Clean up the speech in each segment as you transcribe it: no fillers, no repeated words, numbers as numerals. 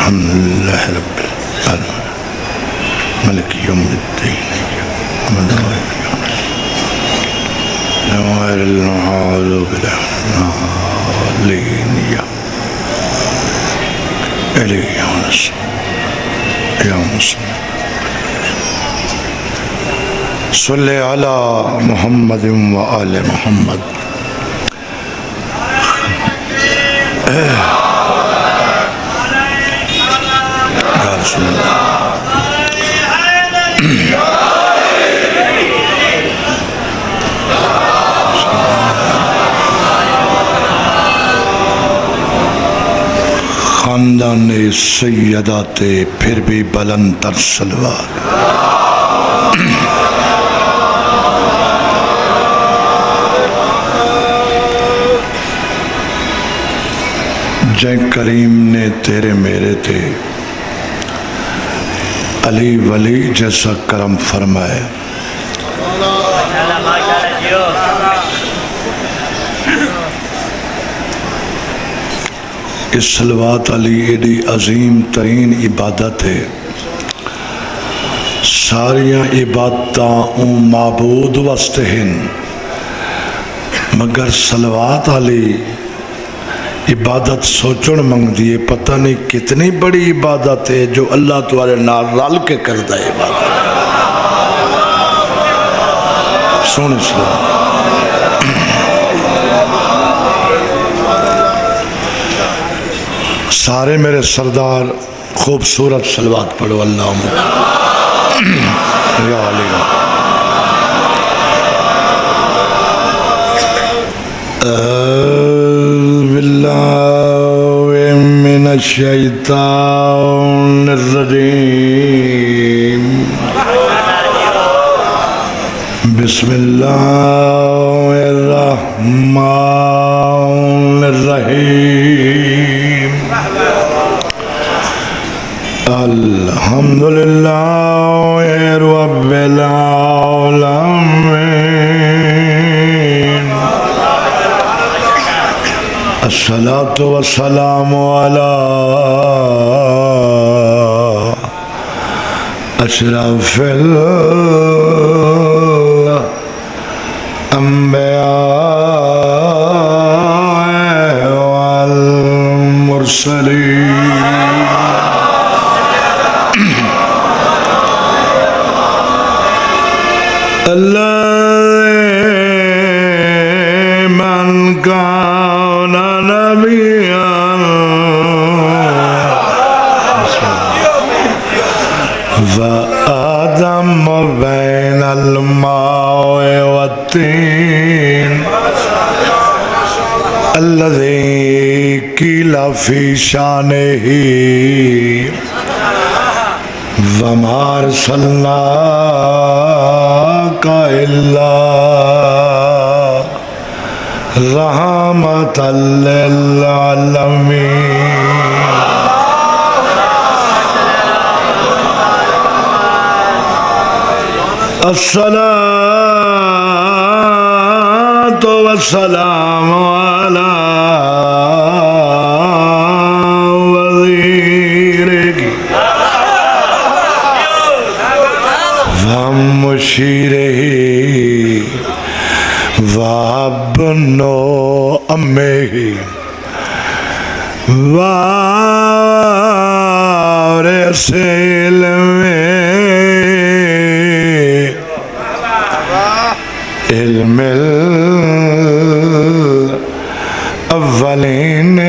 الحمد لله رب العالمين ملك يوم الدين غير المغضوب عليهم إليهم يا مسلم صل على محمد وآل محمد یا رسول اللہ خاندان سیدات پھر بھی بلند تر سلوار جے کریم نے تیرے میرے تھے علی ولی جیسا کرم فرمائے اس صلوات علی ایڈی عظیم ترین عبادت ہے ساریاں عبادتاں معبود واسطے ہیں مگر صلوات علی عبادت سوچن منگ دیئے پتہ نہیں کتنی بڑی عبادت ہے جو اللہ تمہارے نال رل کے کردہ عبادت سونے سلام سارے میرے سردار خوبصورت صلوات پڑھو اللہم یا علی باللہ من الشیطان الرجیم بسم اللہ الرحمن الرحیم الحمدللہ رب العالمین الصلاة والسلام على أشرف الأنبياء والمرسلين الذي من كان نبيا فآدم بين الماء والطين الذي قيل في شانه وما أرسلناك إلا رحمة للعالمين الصلاة والسلام على وزيرك ومشيره وابن أمه وارث علم الأولين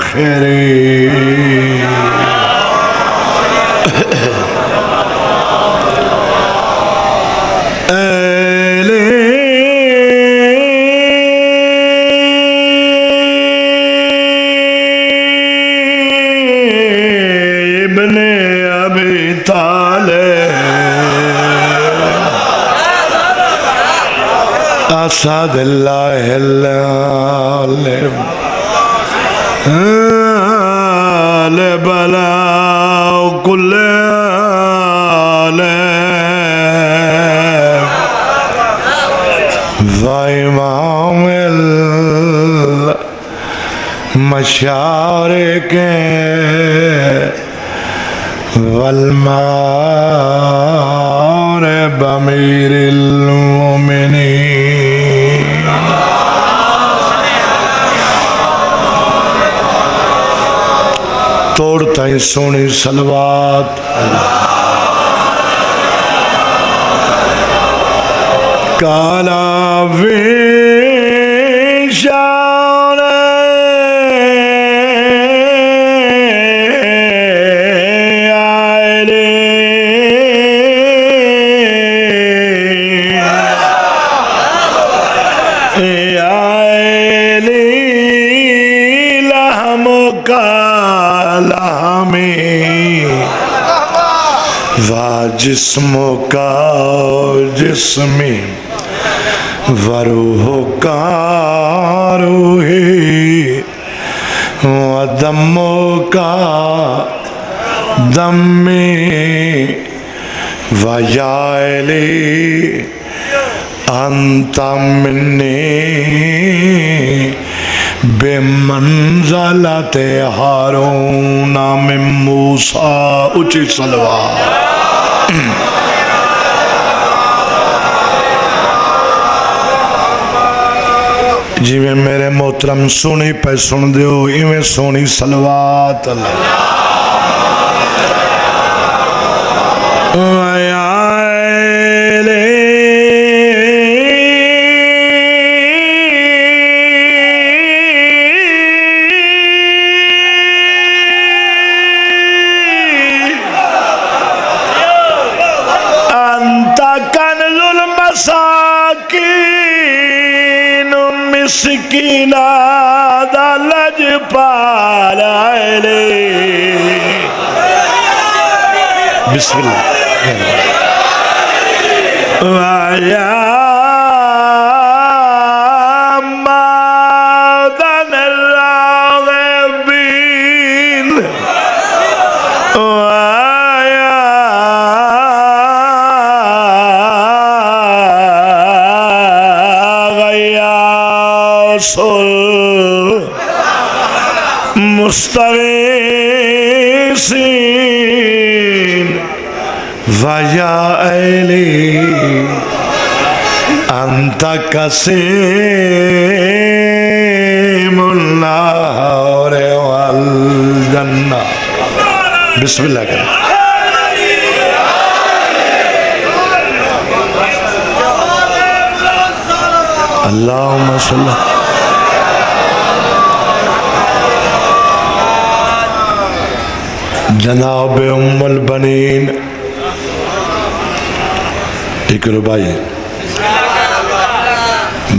والآخرين ابن ابی طالب اسد اللہ العالم بلا کل عالم وإمام المشارق والمغارب امیر المؤمنین توڑتا ہی سونی صلوات کالا ویشان جسم کا جسمی وروح کا روحی ودم کا دمی ویائلی انت منی بمنزلت ہارون من موسیٰ اچھی صلوات جی میں میرے محترم سونی پہ سن دیو ایویں سونی صلوات اللہ مسکینہ دا لج پالا لے بسم اللہ وَيَا مَادَنَ الرَّاغِبِينَ وَيَا مستغیثین ویا ایلی انت قسیم النار والجنہ بسم اللہ کریں اللہم صلی اللہ جناب ام البنین ایک ربائی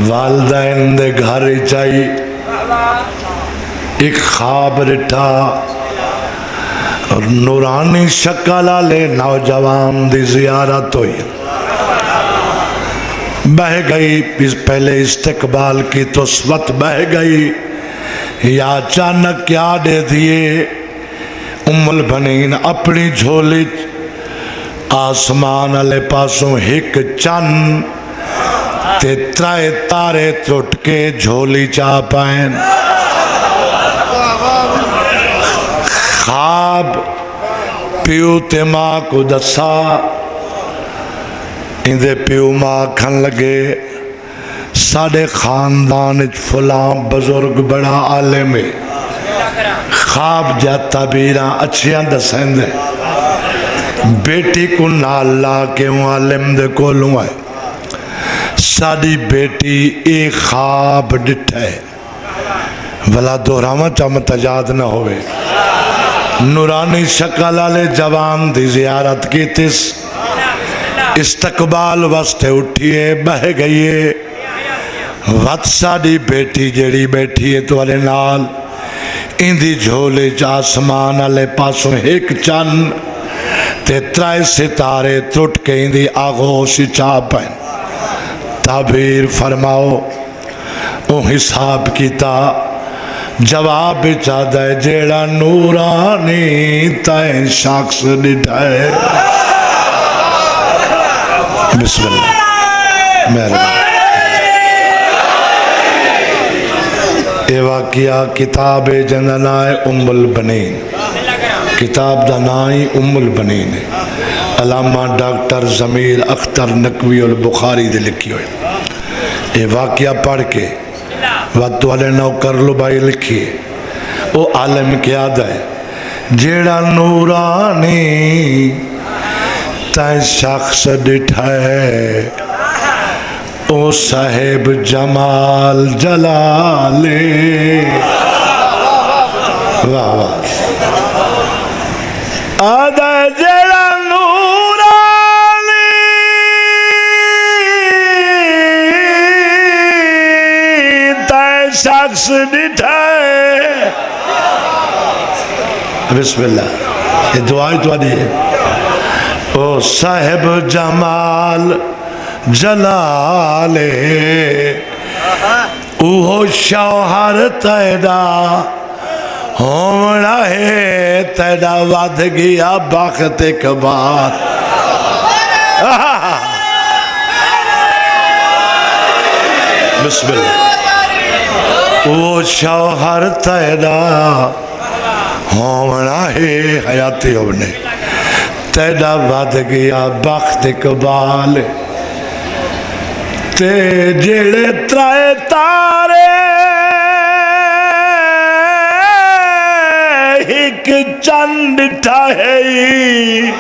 والدین دے گھر چائی ایک خواب رٹھا اور نورانی شکل لے نوجوان دی زیارت ہوئی بہ گئی پہلے استقبال کی تو سوت بہ گئی یا اچانک کیا دے دیے ام البنین اپنی جھولی آسمان علیہ پاسوں ایک چن تے ترائے تارے ترٹ کے جھولی چاہ پائیں خواب پیو تے ماں کو دسا اندے پیو ماں کھن لگے ساڑے خاندان فلاں بزرگ بڑا عالم ہے خواب جا تعبیرہ اچھیاں دسیں دے بیٹی کو نالا کے معلم دے کو لوں ہے ساڑی بیٹی ایک خواب ڈٹھا ہے ولا دہرامہ چاہمت اجاد نہ ہوئے نورانی شکل آلے جوان دی زیارت کی تس استقبال وستے اٹھئے بہ گئیے وقت ساڑی بیٹی جڑی بیٹھی ہے تو والے نال اندھی جھولے آسمان علیہ پاسوں ایک چن تے ترائے ستارے ترٹ کے اندھی آغوشی چاپیں تعبیر فرماؤ او حساب کیتا جواب چاہتا ہے جیڑا نورانی تائیں شخص ڈٹھائے بسم اللہ مہربان یہ واقعہ کتاب جندا نام ہے ام البنین، کتاب دا نام ہی ام البنین ہے، علامہ ڈاکٹر ضمیر اختر نقوی البخاری دے لکھی ہوئی۔ یہ واقعہ پڑھ کے وقت والے نوکر لبائی لکھیے، وہ عالم کی یاد ہے جیڑا نورانی تائیں شخص ڈٹھائے او صاحب جمال جلالے۔ واہ واہ آدھا جیڑا نورانی تائیں شخص ڈٹھائے، بسم اللہ، یہ دعائی تو آدھی ہے، او صاحب جمال جلالے اوہ شوہر تیڑا ہومڑا ہے تیڑا ود گیا بخت اقبال۔ بسم اللہ، اوہ شوہر تیڑا ہومڑا ہے حیاتی ہونے تیڑا ود گیا بخت اقبال، تے جڑے ترائے تارے ایک چند ٹھہری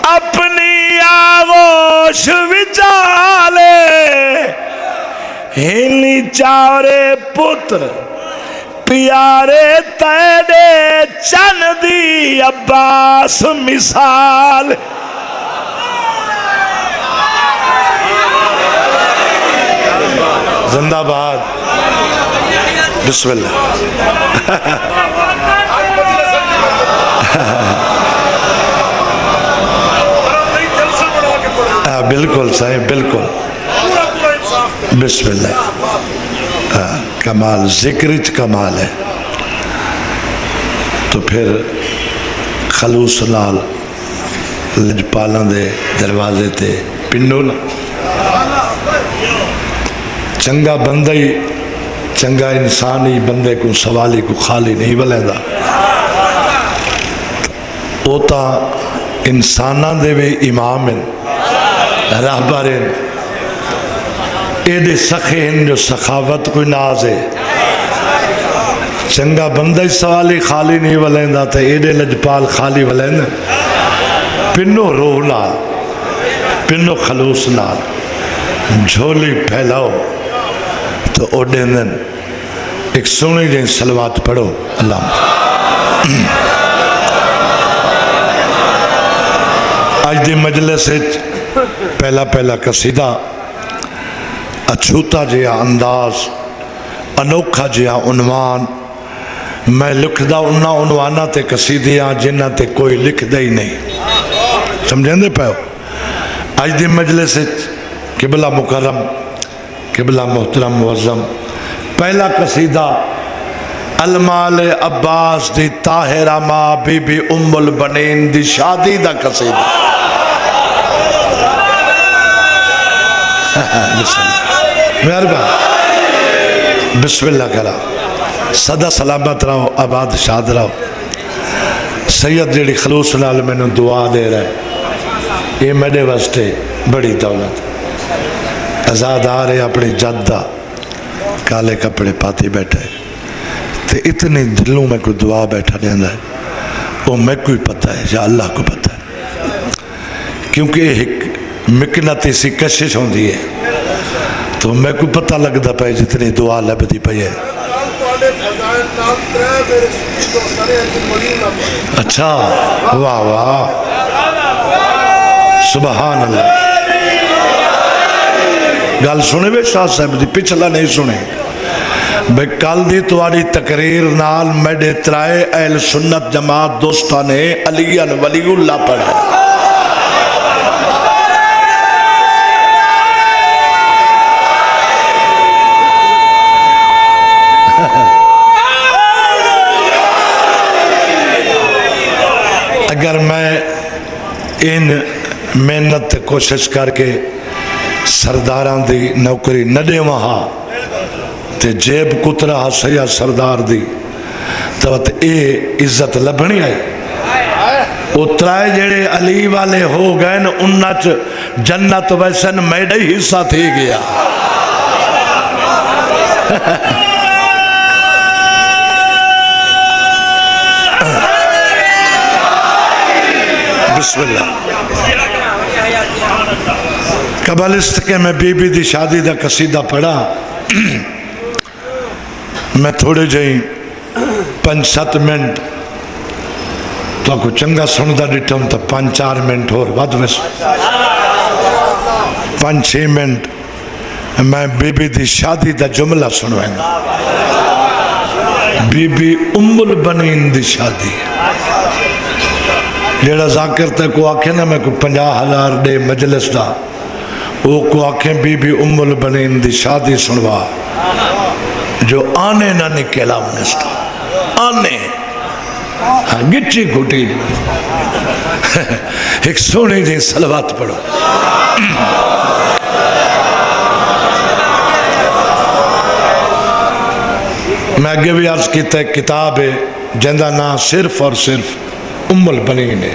اپنی آغوش وچالے، ہنی چارے پتر پیارے تیڑے چندی عباس مثال۔ زندہ باد، بسم اللہ۔ بالکل صحیح، بالکل، بسم اللہ۔ کمال، ذکرچ کمال ہے۔ تو پھر خلوص نال لجپالاں دے دروازے تے پنڈو نا، چنگا بندہ ہی چنگا انسانی بندے کو سوالی کو خالی نہیں بلیندہ، وہ تا انساناں دے بھی امام ہیں، راہبر ہیں، ایدے سخے ہیں جو سخاوت کوئی ناز ہے، چنگا بندہ ہی سوالی خالی نہیں بلیندہ تھا، ایدے لجپال خالی بلیندہ، پنو روح نال، پنو خلوص نال جھولی پھیلاؤ تو اوڈے دن ایک سنی جن صلوات پڑھو۔ اللہ آج دی مجلس پہلا قصیدہ اچھوتا جیا انداز انوکھا جیا عنوان میں لکھ دا انہا عنوانہ تے قصیدیاں جنہ تے کوئی لکھ دا ہی نہیں، سمجھیں دے پہو۔ آج دی مجلس قبلہ مکرم قبلہ محترم معظم پہلا قصیدہ المال عباس دی طاہرہ ماں بی بی ام البنین دی شادی دا قصیدہ۔ مہربان، بسم اللہ کرا، صدا سلامت رہو، آباد شاد رہو۔ سید جیڑی خلوص نال میں نے دعا دے رہے، یہ میرے واسطے بڑی دولت۔ آزاد آ رہے اپنی جدہ کالے کپڑے پاتی بیٹھے، تے اتنی دلوں میں کوئی دعا بیٹھا دیندہ ہے، وہ میں کوئی پتہ ہے یا اللہ کو پتہ ہے، کیونکہ ایک مکناتی سی کشش ہوندی ہے، تو میں کوئی پتہ لگتا پہ جتنی دعا لبدی پہ ہے۔ اچھا، واہ واہ، سبحان اللہ۔ گل سنے بے شاہ صاحب دی، پچھلا نہیں سنے بے کل دی تواری تقریر نال میڈے ترائے اہل سنت جماعت دوستانے علیان ولی اللہ پڑھا۔ اگر میں ان محنت کوشش کر کے سرداران دی نوکری نہ دے وہاں تے جیب کترا سیا سردار دی تو اے عزت لبھنی آئی اترائے جڑے علی والے ہو گئے نا انچ جنت ویسن میڈا ہی حصہ تھی گیا بسم اللہ قبلست کے میں بی بی دی شادی دا قصیدہ پڑھا میں تھوڑے جائیں 5-7 منٹ تو کو چنگا سندا ڈٹھا ہوں تو 5-4 منٹ اور بعد میں 5-6 منٹ میں بی بی دی شادی دا جملہ سنوائیں گا بی بی ام البنین دی شادی جیڑا ذاکر تے کو آکھیں نا میں کو 50,000 دے مجلس دا وہ کو آنکھیں بی بی ام البنین دی شادی سنوا جو آنے نہ نکلا منستا آنے گچی گھٹی ایک سونے جی صلوات پڑھو میں آگے بھی عرض کیتا ہے کتاب ہے جندہ نا صرف اور صرف ام البنین ہے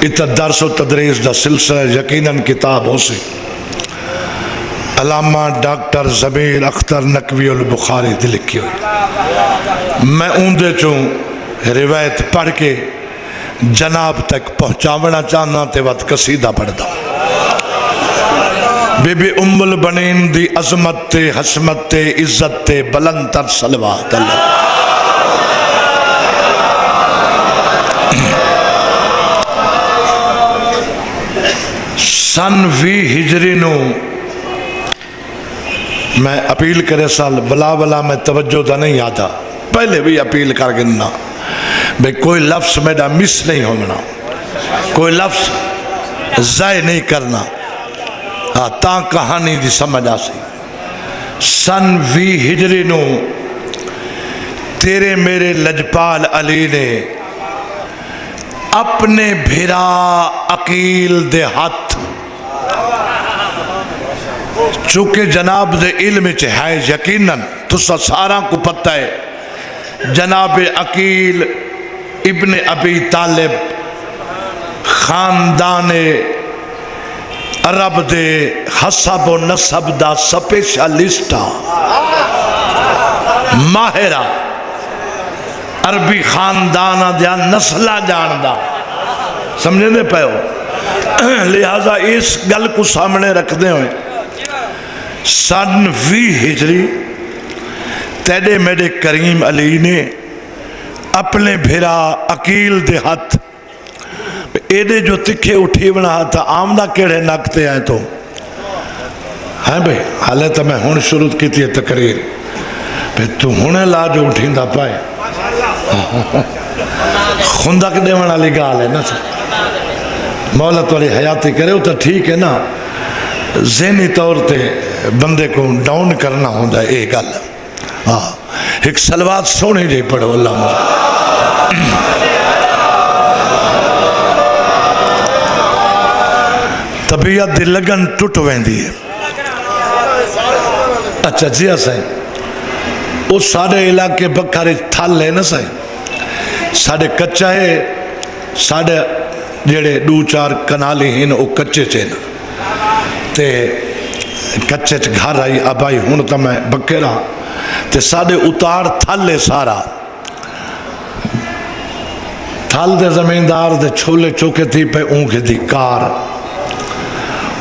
اتنا درس و تدریس دا سلسلہ یقیناً کتاب ہو سی علامہ ڈاکٹر ضمیر اختر نقوی البخاری دی لکھی ہوئی میں اندے چوں روایت پڑھ کے جناب تک پہنچاونا چاہنا تے وقت قصیدہ پڑھ دا بی بی ام البنین دی عظمت تے حسمت تے عزت تے بلند تر صلوات اللہ سن 20 ہجری نو میں اپیل کرے سال بلا میں توجہ دا نہیں آتا پہلے بھی اپیل کر گننا بھئی کوئی لفظ میرا مس نہیں ہونا کوئی لفظ ضائع نہیں کرنا تاں کہانی دی سمجھ آسی سن 20 ہجری نو تیرے میرے لجپال علی نے اپنے بھیرا عقیل دے ہاتھ چونکہ جناب دے علم ہے یقیناً تو سارا کو پتہ ہے جناب عقیل ابن ابی طالب خاندان عرب دے حسب و نسب دا سپیشلسٹا ماہرہ عربی خاندانہ دیا نسلہ جاندہ سمجھے دے پہ ہو لہذا اس گل کو سامنے رکھ دے ہوئے سن 20 ہجری تیرے میرے کریم علی نے اپنے بھیرا عقیل دے ہاتھ ایڈے جو تکھے اٹھی بنا تھا آمدہ کیڑے نکتے آئے تو ہاں بھئی حالے تو میں ہون شروع کی تھی تقریر بھئی تو ہونے لا جو اٹھیں دا پائے خندق دے ونا لگا لے نا مولت والی حیاتی کرے ہو تو ٹھیک ہے نا ذہنی طور تے بندے کو ڈاؤن کرنا ہوندہ ہے ایک گل ایک صلوات سونے جی پڑھو اللہ طبیعت دی لگن ٹوٹ ویندی ہے اچھا جی سائیں وہ سارے علاقے بکھارے تھال لے نا سائیں سارے کچا ہے سارے جڑے 2-4 کنالی ہیں وہ کچے چین تے کچے چ گھر آئی اب آئی ہون تا میں بکے رہا تے سارے اتار تھال لے سارا تھال دے زمیندار دے چھولے چوکے تھی پہ اون کے دی کار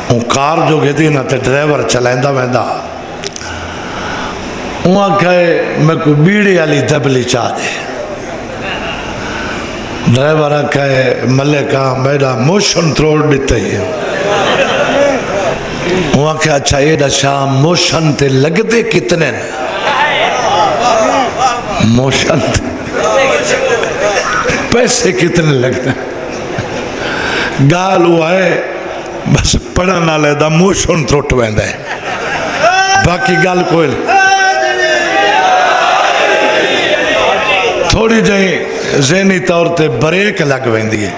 اون کار جو کے دی نا تے ڈرائیور چلائندہ ویندہ وہاں کہے میں کو بیڑی علی دبلی چاہ دے ڈرائیورہ کہے ملکہ میرا موشن تروڑ دیتے ہی وہاں کہے اچھا ایڈا شاہ موشن تے لگ دے کتنے موشن تے پیسے کتنے لگتے گال ہوا ہے بس پڑھنا لے دا موشن تروٹ ویندہ ہے باقی گال کوئی تھوڑی جائیں ذہنی طور تے بریک لگ ویندی ہے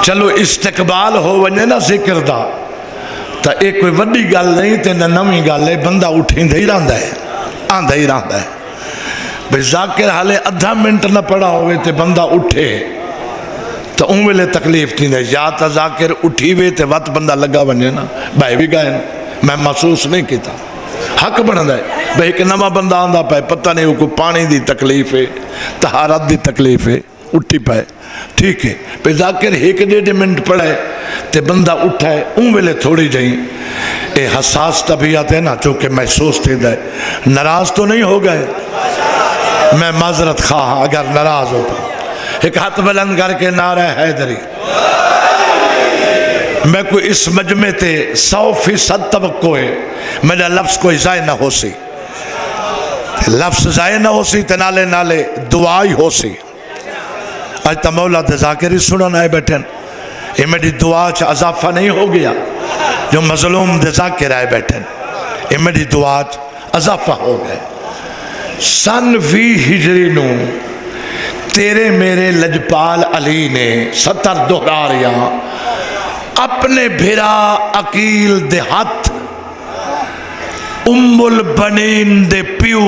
چلو استقبال ہو ونجے نا ذکر دا تو ایک کوئی وڈی گل نہیں تے نہ نویں گل ہے، بندہ اٹھیندے ہی رہندا ہے، آندا ہی رہندا ہے بھئی ذاکر حالے ادھا منٹ نہ پڑا ہوئے تے بندہ اٹھے تو ان ویلے تکلیف تھی دے، یا تا ذاکر اٹھی وے تے وقت بندہ لگا بنے نا بھائی بھی گئے میں محسوس نہیں کیتا حق بندا ہے بھئی ایک نواں بندہ آندا پائے پتہ نہیں کوئی پانی دی تکلیف ہے طہارت دی تکلیف ہے اٹھی پائے ٹھیک ہے پہ ذاکر ایک 1.5 منٹ پڑھائے تے بندہ اٹھائے ان ویلے تھوڑی جائیں اے حساس طبیعت ہے نا چونکہ محسوس تھی دے ناراض تو نہیں ہو گئے میں معذرت خواہ اگر ناراض ہوتا ایک ہاتھ بلند کر کے نعرہ حیدری میں کوئی اس مجمع تے 100% توقع ہے میرا لفظ کوئی ضائع نہ ہو سی لفظ ضائع نہ ہو سی تے نالے نالے دعائی ہو سی آج تا مولا دے ذاکر ہی سنن آئے بیٹھن یہ میری دعا چا اضافہ نہیں ہو گیا جو مظلوم دے ذاکر آئے بیٹھن یہ میری دعا چا اضافہ ہو گئے سن 20 ہجری نو تیرے میرے لجپال علی نے 70 دہرا رہا اپنے بھرا عقیل دے ہاتھ ام البنین دے پیو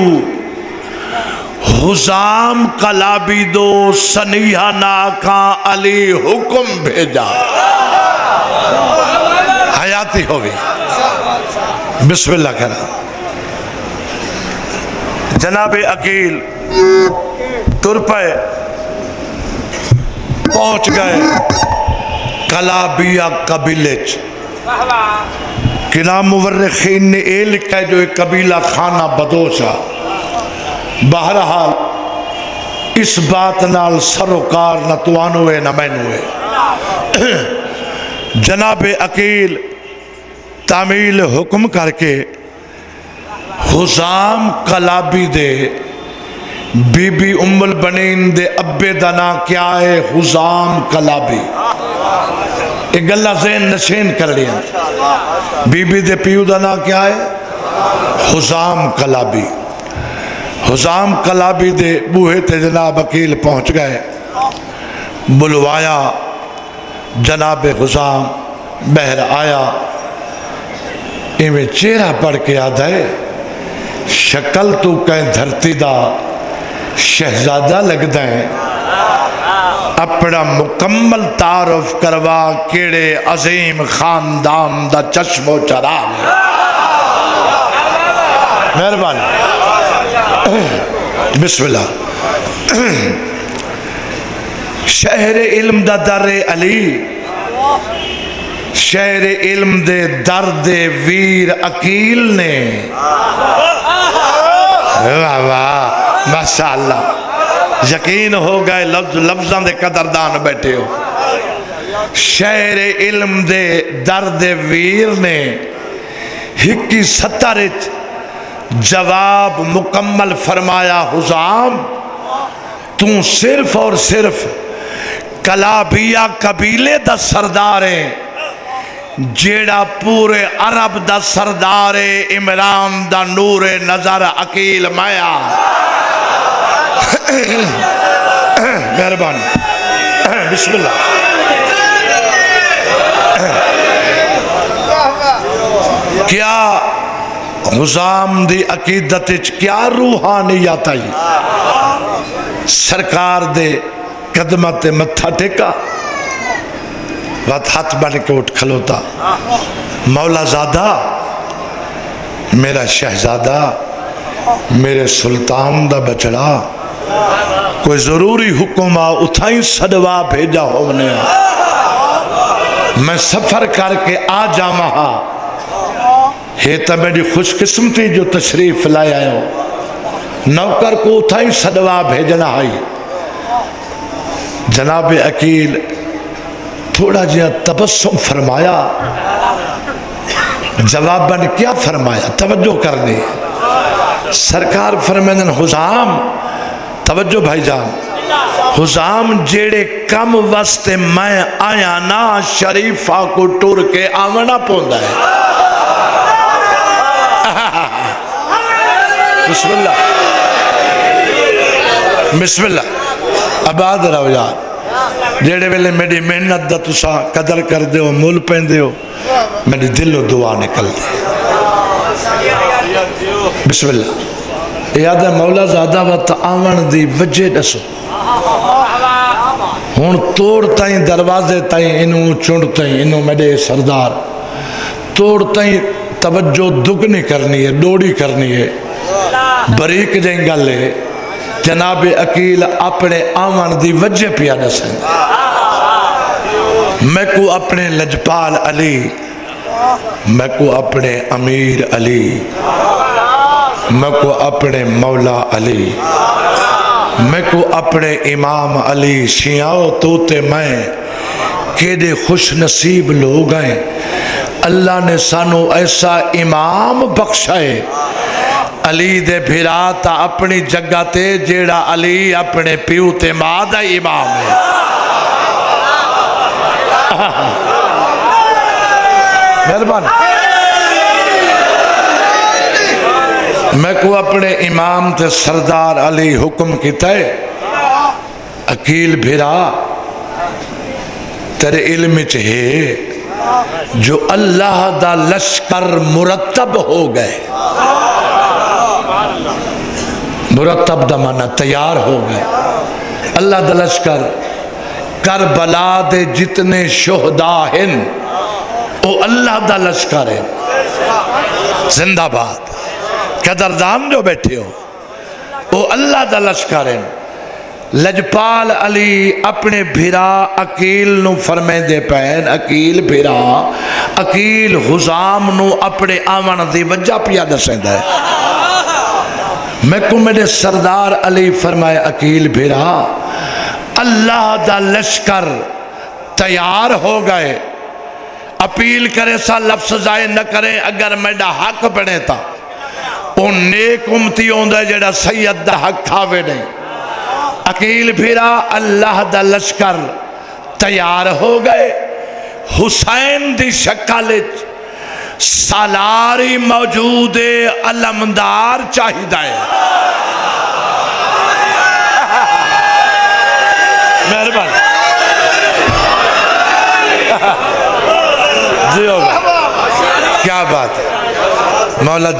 حزام کلابی دو سنیہ ناکاں علی حکم بھیجا حیاتی ہوگی بسم اللہ کرا جناب عقیل تر پائے پہنچ گئے کلابیہ قبیلے کلام مورخین نے اے لکھا ہے جو ایک قبیلہ خانہ بدوشا بہرحال اس بات نال سروکار نہ توانوے نہ مینوے جناب عقیل تعمیل حکم کر کے حزام کلابی دے بی بی ام البنین دے ابے دنا کیا ہے حزام کلابی ایک گلہ ذہن نشین کر لیا بی بی دے پیو دنا کیا ہے حزام کلابی حزام کلابی دے بوہے تے جناب عقیل پہنچ گئے بلوایا جناب حزام بہر آیا ایویں چہرہ پڑھ کے آدھا ہے شکل تو کہیں دھرتی دا شہزادہ لگ دائیں اپنا مکمل تعارف کروا کیڑے عظیم خاندان دا چشم و چراغ مہربانی بسم اللہ شہر علم دا در علی شہر علم دے درد ویر عقیل نے واہ واہ ماشاءاللہ یقین ہو گئے لفظاں دے قدردان بیٹھے ہو شہر علم دے درد ویر نے ہکی 70 جواب مکمل فرمایا حزام تو صرف اور صرف کلابیہ قبیلے دا سردار ہے جیڑا پورے عرب دا سردار عمران دا نور نظر عقیل مایا مہربانی بسم اللہ کیا حزام دی عقیدت کیا روحانیت آئی سرکار دے قدمت متھا ٹیکا وقت ہاتھ بن کے اٹھ کھلوتا مولا زادہ میرا شہزادہ میرے سلطان دا بچڑا کوئی ضروری حکم اتھائیں صدوا بھیجا ہونے میں سفر کر کے آ جامہا ہے تا میری خوش قسمتی جو تشریف لائے آئے ہو نوکر کو اتھائیں صدوا بھیجنا آئی جناب عقیل تھوڑا جہاں تبسم فرمایا جواباً کیا فرمایا توجہ کرنی سرکار فرمیدن حزام توجہ بھائی جان حزام جیڑے کم وسط میں آیا نا شریفہ کو ٹور کے آمنا پوندا ہے بسم اللہ بسم اللہ عباد رہو یار جیڑے ویلے میری محنت دا تسا قدر کر دے ہو مول پہن دے ہو میری دل و دعا نکل دے بسم اللہ یاد ہے مولا زادہ و تعاون دی وجہ دسو ہون توڑ تائیں دروازے تائیں انہوں چونڈ تائیں انہوں میرے سردار توڑ تائیں توجہ دگنی کرنی ہے ڈوڑی کرنی ہے بریک جائیں گا لے جناب عقیل اپنے آمن دی وجہ پیا دسیں میں کو اپنے لجپال علی میں کو اپنے امیر علی میں کو اپنے مولا علی میں کو اپنے امام علی شیعوں توتے میں کیڑے خوش نصیب لوگ ہیں اللہ نے سانو ایسا امام بخشائے علی دے بھراتا اپنی جگہ تے جیڑا علی اپنے پیو تے مادہ امام ہے مہربان میں کو اپنے امام تے سردار علی حکم کیتا ہے عقیل بھرا تیرے علم چاہے جو اللہ دا لشکر مرتب ہو گئے مرتب دا معنی تیار ہو گئے اللہ دا لشکر کربلا دے جتنے شہداء ہیں وہ اللہ دا لشکر ہے زندہ باد قدردان جو بیٹھے ہو وہ اللہ دا لشکر ہے لجپال علی اپنے بھرا عقیل نو فرمے دے پہن عقیل بھرا عقیل حزام نو اپنے آمن دی وجہ پیا دسیں دے میں کو میرے سردار علی فرمائے عقیل بھرا اللہ دا لشکر تیار ہو گئے اپیل کرے سا لفظ ضائع نہ کرے اگر میڈا حق بنے تا ان نیک امتی ہوندہ جڑا سید دا حق کھاوے نہیں عقیل بھیرا اللہ دا لشکر تیار ہو گئے حسین دی شکالت سالاری موجود علمدار چاہیدہ ہے مہربان جی ہوگا کیا بات ہے مولا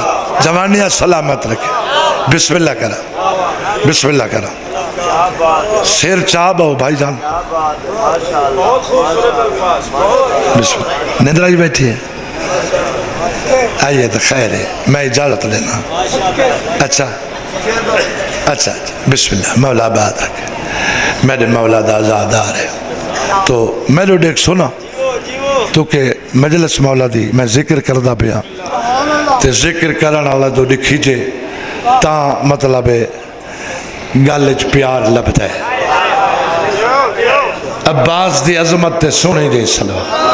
جوانیہ سلامت رکھے بسم اللہ کرا بسم اللہ کرا سیر چاہ بہو بھائی جان بسم اللہ نیندر آئی بیٹھی ہے آئیے تو خیر ہے میں اجازت لینا اچھا اچھا بسم اللہ مولا آباد رکھے میرے مولا دا آزادار ہے تو میں لوگ ایک سنا تو کہ مجلس مولا دی میں ذکر کردہ پیا تے ذکر کرنا اللہ جو لکھی جے تا مطلب گالج پیار لبتا ہے عباس دی عظمت تے سنی دے سلوہ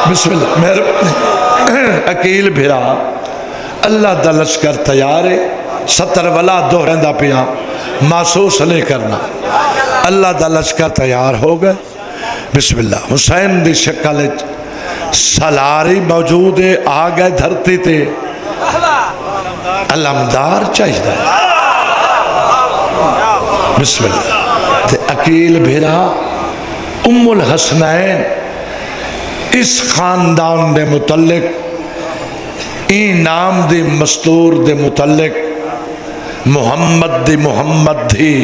بسم اللہ میرے عقیل بھرا اللہ دا لشکر تیار ہے ستر ولا دو رہندہ پیا محسوس نہیں کرنا اللہ دا لشکر تیار ہو گئے بسم اللہ حسین دی شکل سالاری موجود ہے آگئے دھرتی تے علمدار چاہیدہ ہے بسم اللہ تے عقیل بھیرا ام الحسنین اس خاندان دے متعلق این نام دی مستور دے متعلق محمد دی محمد دی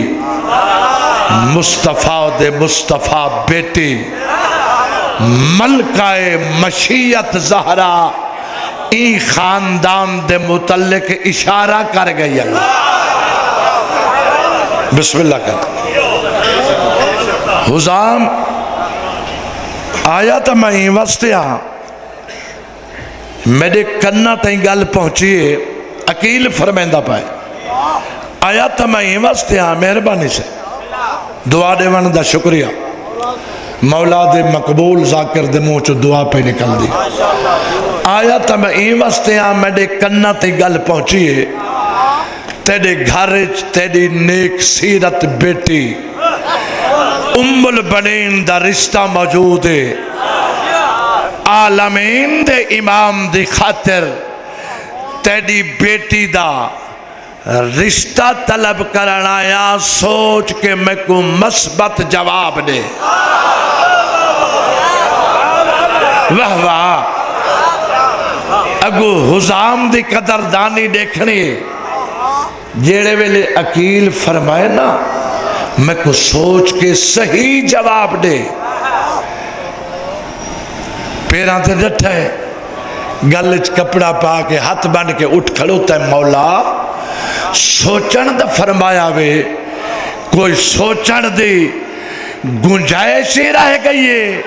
مصطفیٰ دے مصطفیٰ بیٹی ملکہ مشیت زہرا این خاندان دے متعلق اشارہ کر گئی اللہ بسم اللہ کر حزام آیا تا میں وستے ہاں میرے کنہ تائیں گل پہنچیے عقیل فرمیندہ پائے آیا تا میں وستے ہاں مہربانی سے دعا دے ون دا شکریہ مولا دے مقبول ذاکر دے منہ چو دعا پہ نکل دی آیا تا میں وستے ہاں میرے کنہ تائیں گل پہنچیے تیرے گھرچ تیری نیک سیرت بیٹی ام البنین دا رشتہ موجود ہے عالمین دے امام دی خاطر تیری بیٹی دا رشتہ طلب کرنا یا سوچ کے میں کو مثبت جواب دے. واہ واہ. اگو حزام دی قدردانی دیکھنی جیڑے ویلے عقیل فرمائے نا میں کو سوچ کے صحیح جواب دے. پیران تے ڈٹھا ہے گلچ کپڑا پا کے ہاتھ بن کے اٹھ کھڑوتا ہے. مولا سوچن دا فرمایا وے کوئی سوچن دی گنجائش ہی رہ گئی ہے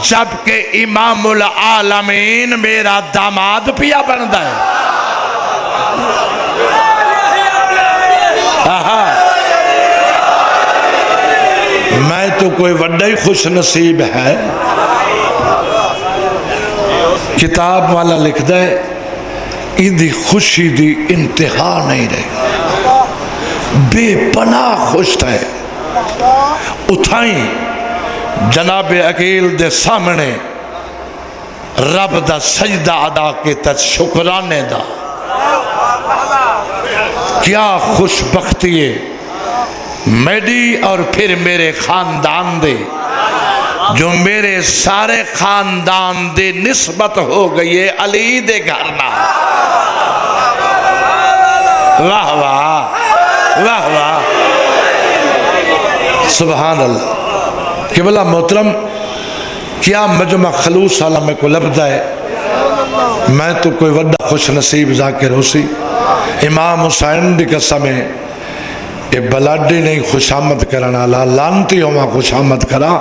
جبکہ امام العالمین میرا داماد پیا بندا ہے. میں تو کوئی وڈا ہی خوش نصیب ہے. کتاب والا لکھتا ہے ان دی خوشی دی انتہا نہیں رہی. بے پناہ خوش ہے. اتھائیں جناب عقیل دے سامنے رب دا سجدہ ادا کے تج شکرانے دا. کیا خوش بختی ہے میری اور پھر میرے خاندان دے جو میرے سارے خاندان دے نسبت ہو گئی ہے علی دے گھرنا. واہ واہ واہ واہ سبحان اللہ. قبلہ محترم کیا مجمع خلوص والا میں کو لبدا ہے. میں تو کوئی وڈا خوش نصیب ذاکر ہو سی. امام حسین دی قسم ہے کہ بلاڈی نہیں خوش آمد کرنا لا لانتی ہوں میں خوش آمد کرا.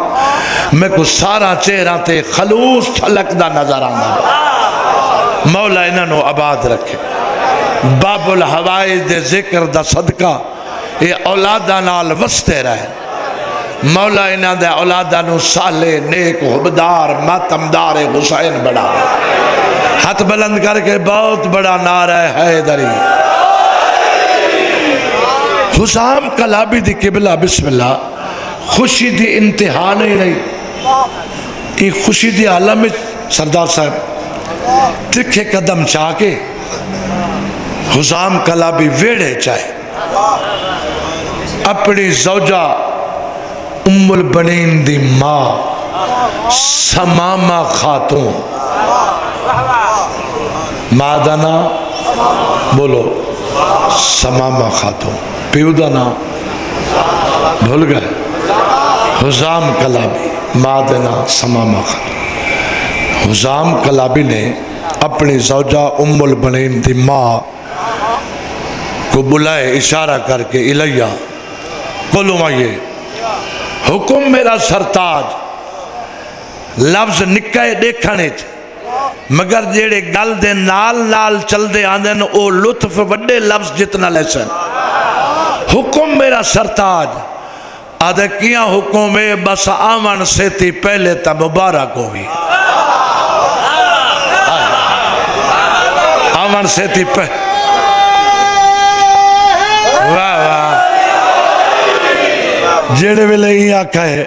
میں کو سارا چہرہ تے خلوص چھلک دا نظر آنا. مولا انہوں آباد رکھے. باب الحوائج دے ذکر دا صدقہ یہ اولادہ نال وستے رہے. مولا انہاں دے اولادہ نو صالح نیک حبدار ماتمدار حسین بڑا. ہاتھ بلند کر کے بہت بڑا نعرہ حیدری. حسام کلابی دی قبلہ بسم اللہ. خوشی دی انتہا نہیں رہی. یہ خوشی دی عالم میں سردار صاحب تکھے قدم چاہ کے حسام کلابی ویڑے چاہے اپنی زوجہ ام البنین دی ماں سمامہ خاتون مادنا بولو سمامہ خاتون پیو دا نام بھول گئے حسام کلابی مادنا سمامہ خاتون. حسام کلابی نے اپنی زوجہ ام البنین دی ماں کو بلائے اشارہ کر کے الیہ قلو آئیے حکم میرا سرتاج لفظ نکائے دیکھانے مگر جیڑے گل دے نال نال چل دے آندن او لطف وڈے لفظ جتنا لیسن. حکم میرا سرتاج آدھے کیا حکم ہے بس آمن سے تی پہلے تا مبارک ہوئی. آمن سے تی پہلے واہ واہ جیڑے ویلے ہی آکھا ہے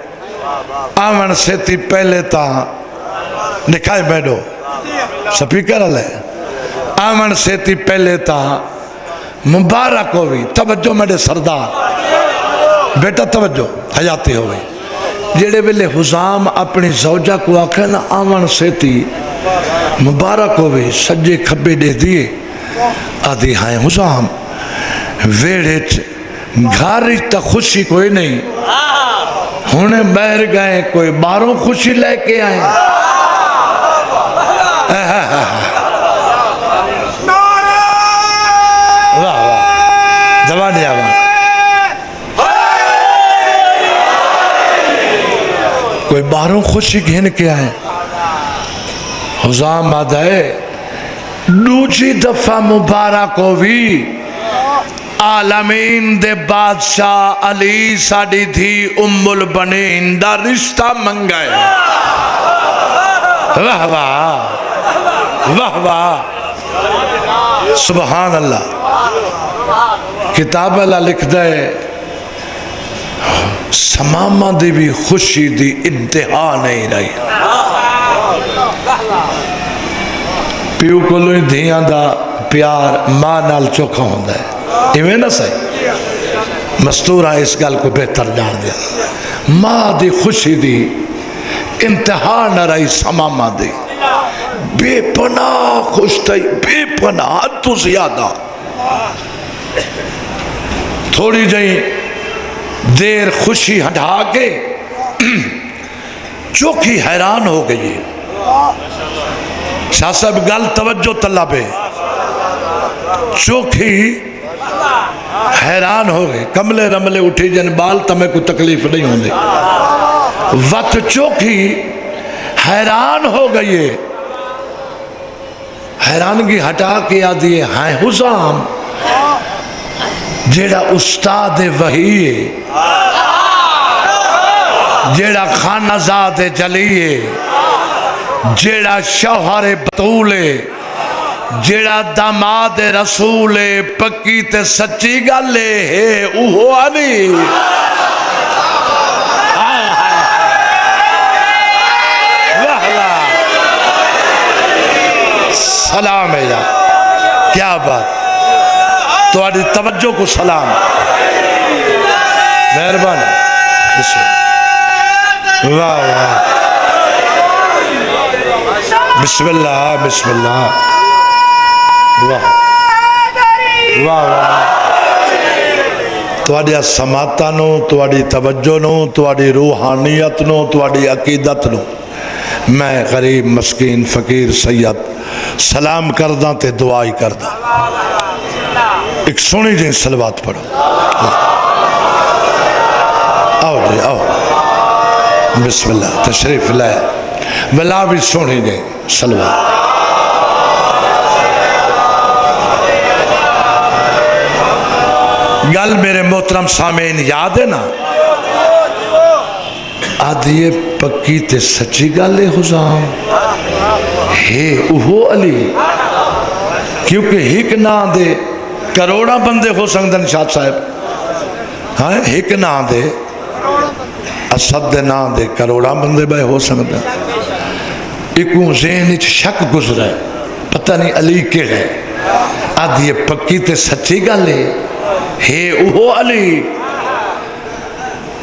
آمن سے تی پہلے تا نکھائے بیڈو سپیکر علیہ آمن سے تی پہلے تا مبارک ہوئی. توجہ میرے سردار بیٹا توجہ حیاتی ہوئی. جیڑے ویلے حسام اپنی زوجہ کو آکھا ہے نا آمن سے تی مبارک ہوئی سجے کھبے دے دیئے آدھی ہائیں حسام ویڑے گھاری تا خوشی کوئی نہیں ہونے بہر گئے کوئی باروں خوشی لے کے آئیں. واہ واہ زبانی آواز کوئی باروں خوشی گھن کے آئیں. حسام آدھائے دوسری دفعہ مبارک ہوئی عالمین دے بادشاہ علی ساڑی تھی ام البنین دا رشتہ منگائے. واہ واہ واہ واہ سبحان اللہ. کتاب اللہ لکھ دے سمامہ دی بھی خوشی دی انتہا نہیں رہی. پیو کو لوئی دھیاں دا پیار ماں نال چوکھا ہوندہ ہے. ایویں نہ صحیح مستورہ اس گل کو بہتر جان دیا ماں دی خوشی دی انتہا نہ رہی سمامہ دی بے پناہ خوش تھی بے پناہ حد تو زیادہ تھوڑی جائیں دیر خوشی ہٹا کے چوکھی حیران ہو گئی شاہ صاحب گل توجہ طلب ہے چوکھی حیران ہو گئے کملے رملے اٹھی جن بال تمہیں کوئی تکلیف نہیں ہونے وقت چوکھی حیران ہو گئی حیرانگی ہٹا کے آدھیے ہائے حسام جیڑا استاد وحی ہے جیڑا خانہ زاد جلی ہے جیڑا شوہر بطول ہے جیڑا داماد رسول ہے پکی تے سچی گلے ہے اوہو علی سلام ہے یا کیا بات تو آدھی توجہ کو سلام مہربان واہ واہ بسم اللہ بسم اللہ واہ واہ واہ تو آدھی سماعتہ نو تو آدھی توجہ نو تو آدھی روحانیت نو تو آدھی عقیدت نو میں غریب مسکین فقیر سید سلام کرداں تے دعائی کرداں ایک سونی جائیں سلوات پڑھو آؤ جی آؤ بسم اللہ تشریف لائے بلا بھی سونی جائیں سلوات گل میرے محترم سامعین یاد ہے نا آدھیے پکی تے سچی گالے حسام ہے اوہو علی کیونکہ ہک نہ دے کروڑا بندے ہو سکدن شاہ صاحب ہاں ہک نہ دے اسد نہ دے کروڑا بندے بھائی ہو سکدن ایکوں ذہن اچھ شک گزرا ہے پتہ نہیں علی کیڑے آدھیے پکی تے سچی گالے ہے اوہو علی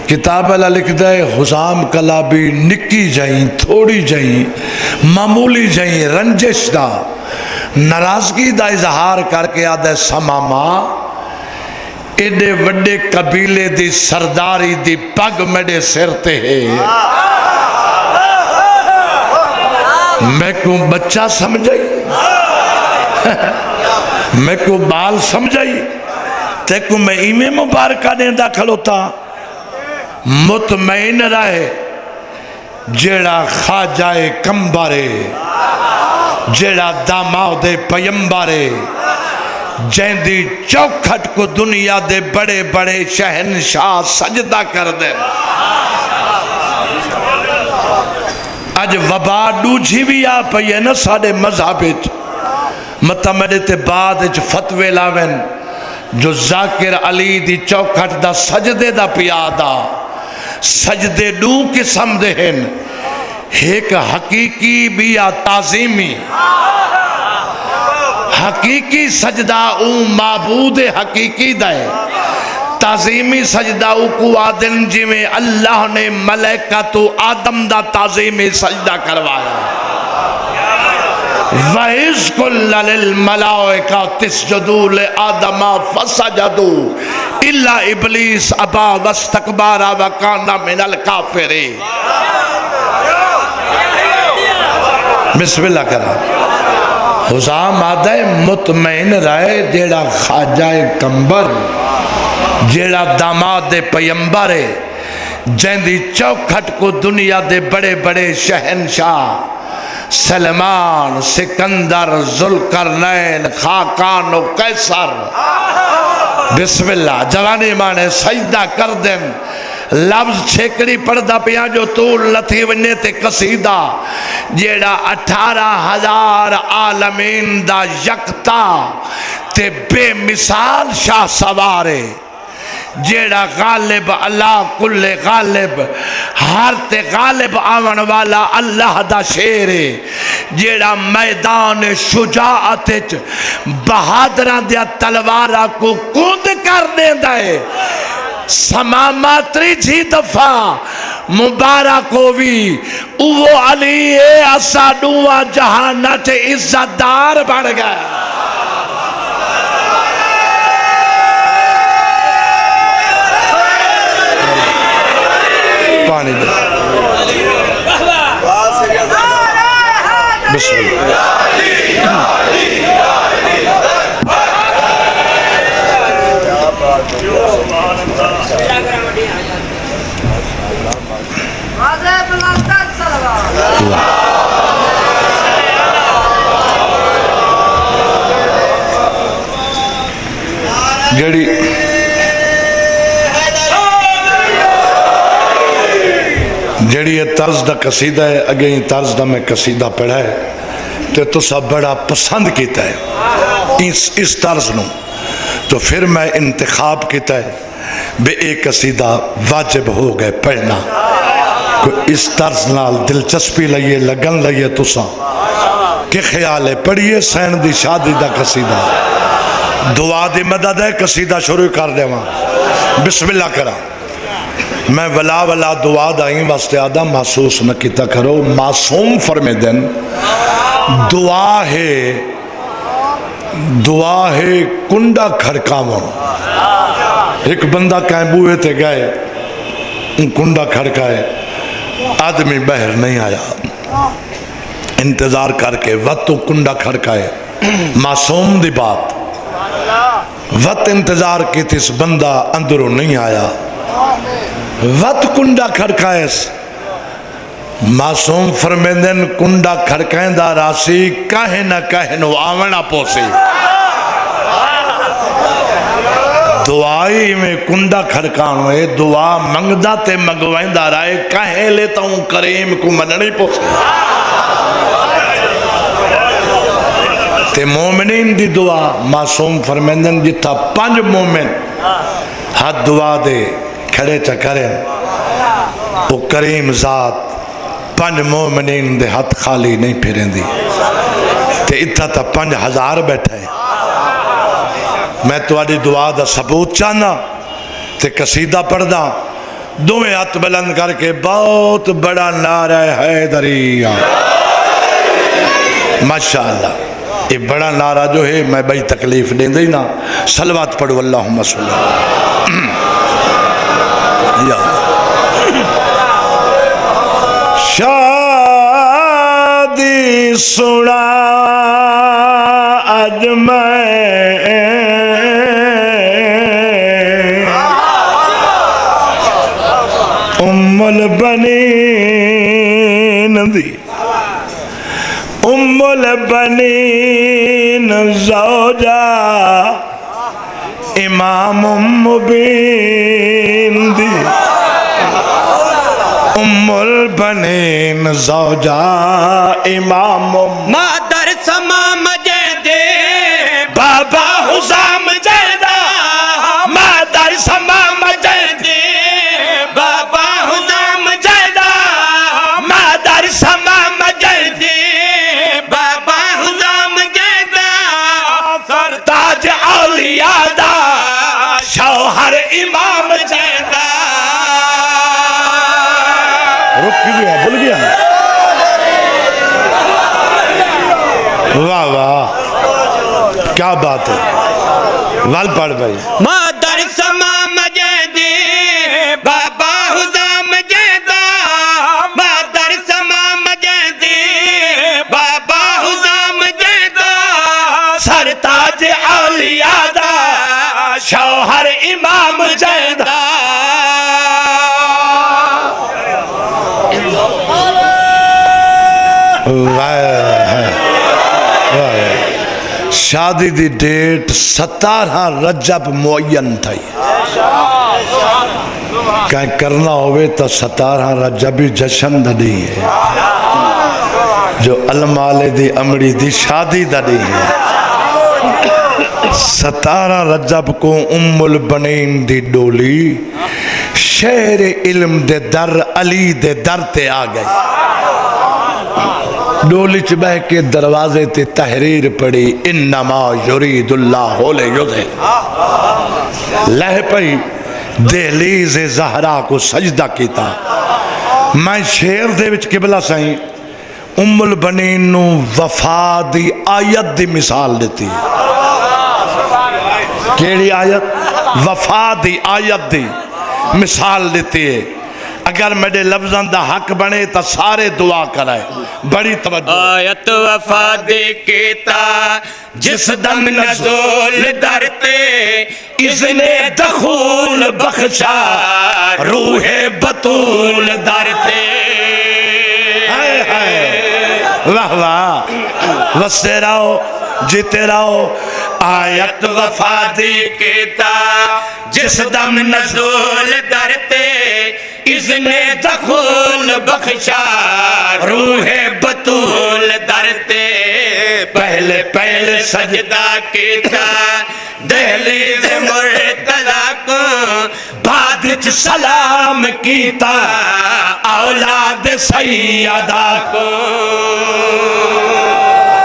کتاب اللہ لکھتا ہے حسام کلابی نکی جائیں تھوڑی جائیں معمولی جائیں رنجش دا ناراضگی دا اظہار کر کے آدھے سماما ایڈے وڈے قبیلے دی سرداری دی پگ میڈے سرتے ہیں میں کو بچہ سمجھائی میں کو بال سمجھائی تے کو میں ایمیں مبارکہ دیندہ کھلوتا مطمئن رہے جیڑا خواجہ کمبارے جیڑا داماد پیمبارے جیندی چوکھٹ کو دنیا دے بڑے بڑے شہنشاہ سجدہ کر دے اج وبا ڈوجھی بھی آ پئی ہے نا ساڑے مذہب متمرے تے بعد فتوے لاوین جو ذاکر علی دی چوکھٹ دا سجدے دا پیادا سجدے دو قسم دے ہیں ایک حقیقی بھی یا تعظیمی حقیقی سجدہ او معبود حقیقی دائے تعظیمی سجدہ او کو آدن جی میں اللہ نے ملائکہ تو آدم دا تعظیمی سجدہ کروایا وَإِذْ قُلْنَا لِلْمَلَائِكَةِ اسْجُدُوا لِآدَمَ فَسَجَدُوا إِلَّا إِبْلِيسَ أَبَى وَاسْتَكْبَرَ وَكَانَ مِنَ الْكَافِرِينَ بسم اللہ کرا حسام آدھے مطمئن رہے جیڑا خواجہ کمبر جیڑا داماد پیمبر جیندی چوکھٹ کو دنیا دے بڑے بڑے شہنشاہ سلمان سکندر ذوالقرنین خاقان و قیصر بسم اللہ جوانی مانے سجدہ کر دیں لفظ چھیکڑی پڑھدا پیا جو طول لتھی ونے تے قصیدہ جیڑا 18,000 عالمین دا یکتا تے بے مثال شاہ سوارے جیڑا غالب اللہ کل غالب ہر تے غالب آون والا اللہ دا شیر ہے جیڑا میدان شجاعت بہادران دیا تلوارہ کو کند کر دیندا ہے سماما تریجھی دفعہ مبارک ہوئی وہ علی اسا ڈوہ جہانت عزت دار بڑھ گیا پانی دے بسم اللہ جڑی جڑی یہ طرز دا قصیدہ ہے اگے یہ طرز دا میں قصیدہ پڑھا ہے تو سب بڑا پسند کیتا ہے اس طرز نو تو پھر میں انتخاب کیتا ہے بے ایک قصیدہ واجب ہو گئے پڑھنا اس طرز نال دلچسپی لئیے لگن لئیے تسا کہ خیال ہے پڑھئے سین دی شادی دا قصیدہ دعا دی مدد ہے قصیدہ شروع کر دے وہاں بسم اللہ کرا میں ولا ولا دعا دائیں واسطے آدھا محسوس نہ کیتا کرو معصوم فرمے دن دعا ہے کنڈا کھڑکاون ایک بندہ کہیں بوئے تے گئے کنڈا کھڑکائے آدمی بہر نہیں آیا انتظار کر کے وقت تو کنڈا کھڑکائے معصوم دی بات وقت انتظار کی تیس بندہ اندروں نہیں آیا وقت کنڈا کھڑکائے معصوم فرمیندن کنڈا کھڑکائیں دا راسی کہیں نہ کہیں نو آونا پوسی دعائی میں کنڈا کھڑکانو ہے دعا منگدہ تے منگوائیں دا رائے کہیں لیتا ہوں کریم کو مننی پوسی تے مومنین دی دعا معصوم فرمیندن جتا 5 مومن ہاتھ دعا دے کھڑے چکریں وہ کریم ذات 5 مومنین دے ہاتھ خالی نہیں پھریں دی تے اتھا تا 5000 بیٹھے میں تواڈی دعا دا ثبوت چاہنا تے قصیدہ پڑھ دا دوئے ہاتھ بلند کر کے بہت بڑا نعرہ حیدریہ ماشاءاللہ یہ بڑا نعرہ جو ہے میں بھائی تکلیف دیں دینا صلوات پڑھو اللہم صلی اللہ یا شادی سنا اج میں ام البنین دی ام البنین زوجہ امام مبین دی ام البنین زوجہ امام مادر سما مجدے بابا حسام جیدہ مادر سما مجدے بابا حسام جیدہ مادر سما مجدے بابا حسام جیدہ سرتاج اولیاء دا شوہر امام جیدہ رک گیا بھول گیا واہ واہ کیا بات ہے وال پڑھ بھائی مادر سما مجدے بابا حسام جیدہ مادر سما مجدے بابا حسام جیدہ سرتاج اولیاء دا شوہر امام جیدہ شادی دی ڈیٹ 17 رجب معین تھا کہیں کرنا ہوئے تو 17 رجبی جشن دڑی ہے جو المالے دی امڑی دی شادی دڑی ہے 17 رجب کو ام البنین دی ڈولی شہر علم دے در علی دے در تے آ گئی ڈولی چ بہ کے دروازے تے تحریر پڑی انما یرید اللہ لیذہب لہ پئی دہلیز زہرا کو سجدہ کیتا میں شیر دے وچ قبلہ سائیں ام البنین نو وفا دی آیت دی مثال دیتی کیڑی آیت وفا دی آیت دی مثال دیتی ہے اگر میرے لفظاں دا حق بنے تا سارے دعا کرائے بڑی توجہ آیت وفا دے کیتا جس دم نزول درتے اذن دخول بخشا روح بطول درتے واہ واہ وستے رہو جیتے رہو آیت وفا دے کیتا جس دم نزول درتے اذن دخول بخشا روح بطول درتے پہلے پہلے سجدہ کیتا دہلیز مرتضی کو بعد چ سلام کیتا اولاد سیدہ کو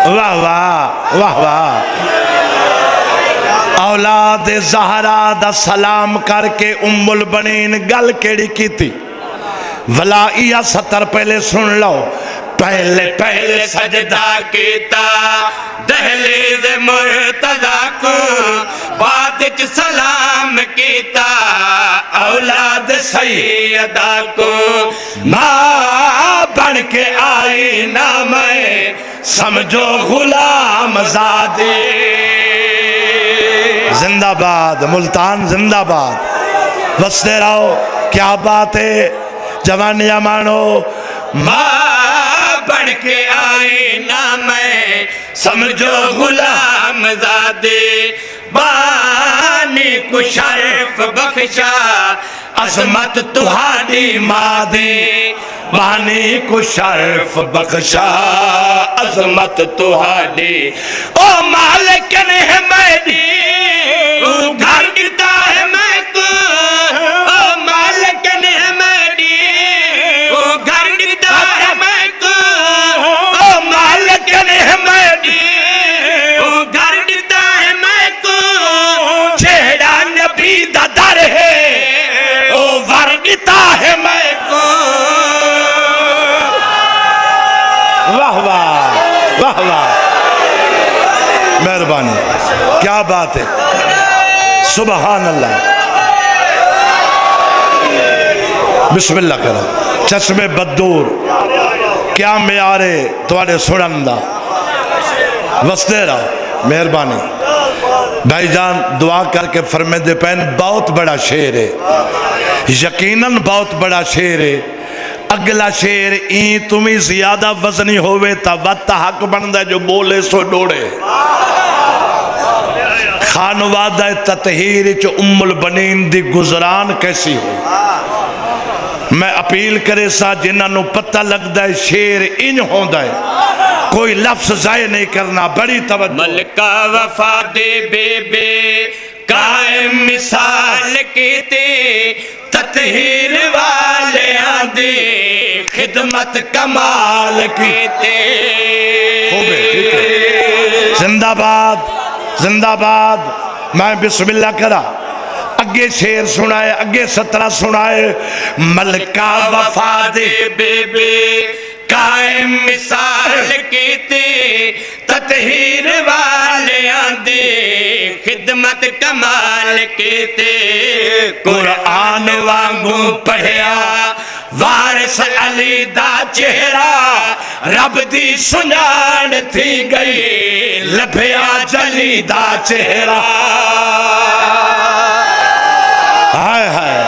واہ واہ واہ واہ اولاد زہرا دا سلام کر کے ام البنین گل کیڑی کی تھی ولائیہ 70 پہلے سن لو پہلے پہلے سجدہ کیتا دہلیز مرتضی کو بعد چ سلام کیتا اولاد سیدہ کو ماں بن کے آئی نہ میں سمجھو غلام زادی زندہ باد ملتان زندہ باد وستے رہو کیا بات ہے جوانیاں مانو ماں بن کے آئی نہ میں سمجھو غلام زادی بانی کو شرف بخشا عظمت تہاڈی مادی بانی کو شرف بخشا عظمت تہاڈی او مالک نے میری گھر گرتا ہے میں کو او مالک نے میری گھر گرتا ہے میں کو او مالک نے میری گھر گرتا ہے میں کو چہرہ نبی دا در ہے او ورگتا ہے میں کو واہ واہ واہ واہ مہربانی کیا بات ہے سبحان اللہ بسم اللہ کرو چشم بدور کیا میارے تواڈے سنن دا وستے رہو مہربانی بھائی جان دعا کر کے فرمے دے پین بہت بڑا شعر ہے یقیناً بہت بڑا شعر ہے اگلا شعر این تمہیں زیادہ وزنی ہوئے تا وقت حق بندہ جو بولے سو ڈوڑے خانوادہ تطہیر چو ام البنین دی گزران کیسی ہو میں اپیل کرے سا جنہاں نو پتہ لگ دائے شعر ان ہوں دائے کوئی لفظ ضائع نہیں کرنا بڑی توجہ ملکہ وفا دے بے بے قائم مثال کیتے تطہیر والے آدھے خدمت کمال کیتے زندہ باد زندہ باد میں بسم اللہ کرا اگے شیر سنائے اگے 17 سنائے ملکہ وفا دے بے بے قائم مثال کیتے تطہیر والے آدھے خدمت کمال کیتے قرآن وانگوں پڑھیا وارث علی دا چہرہ رب دی سنان تھی گئی لبھیا جلی دا چہرہ ہائے ہائے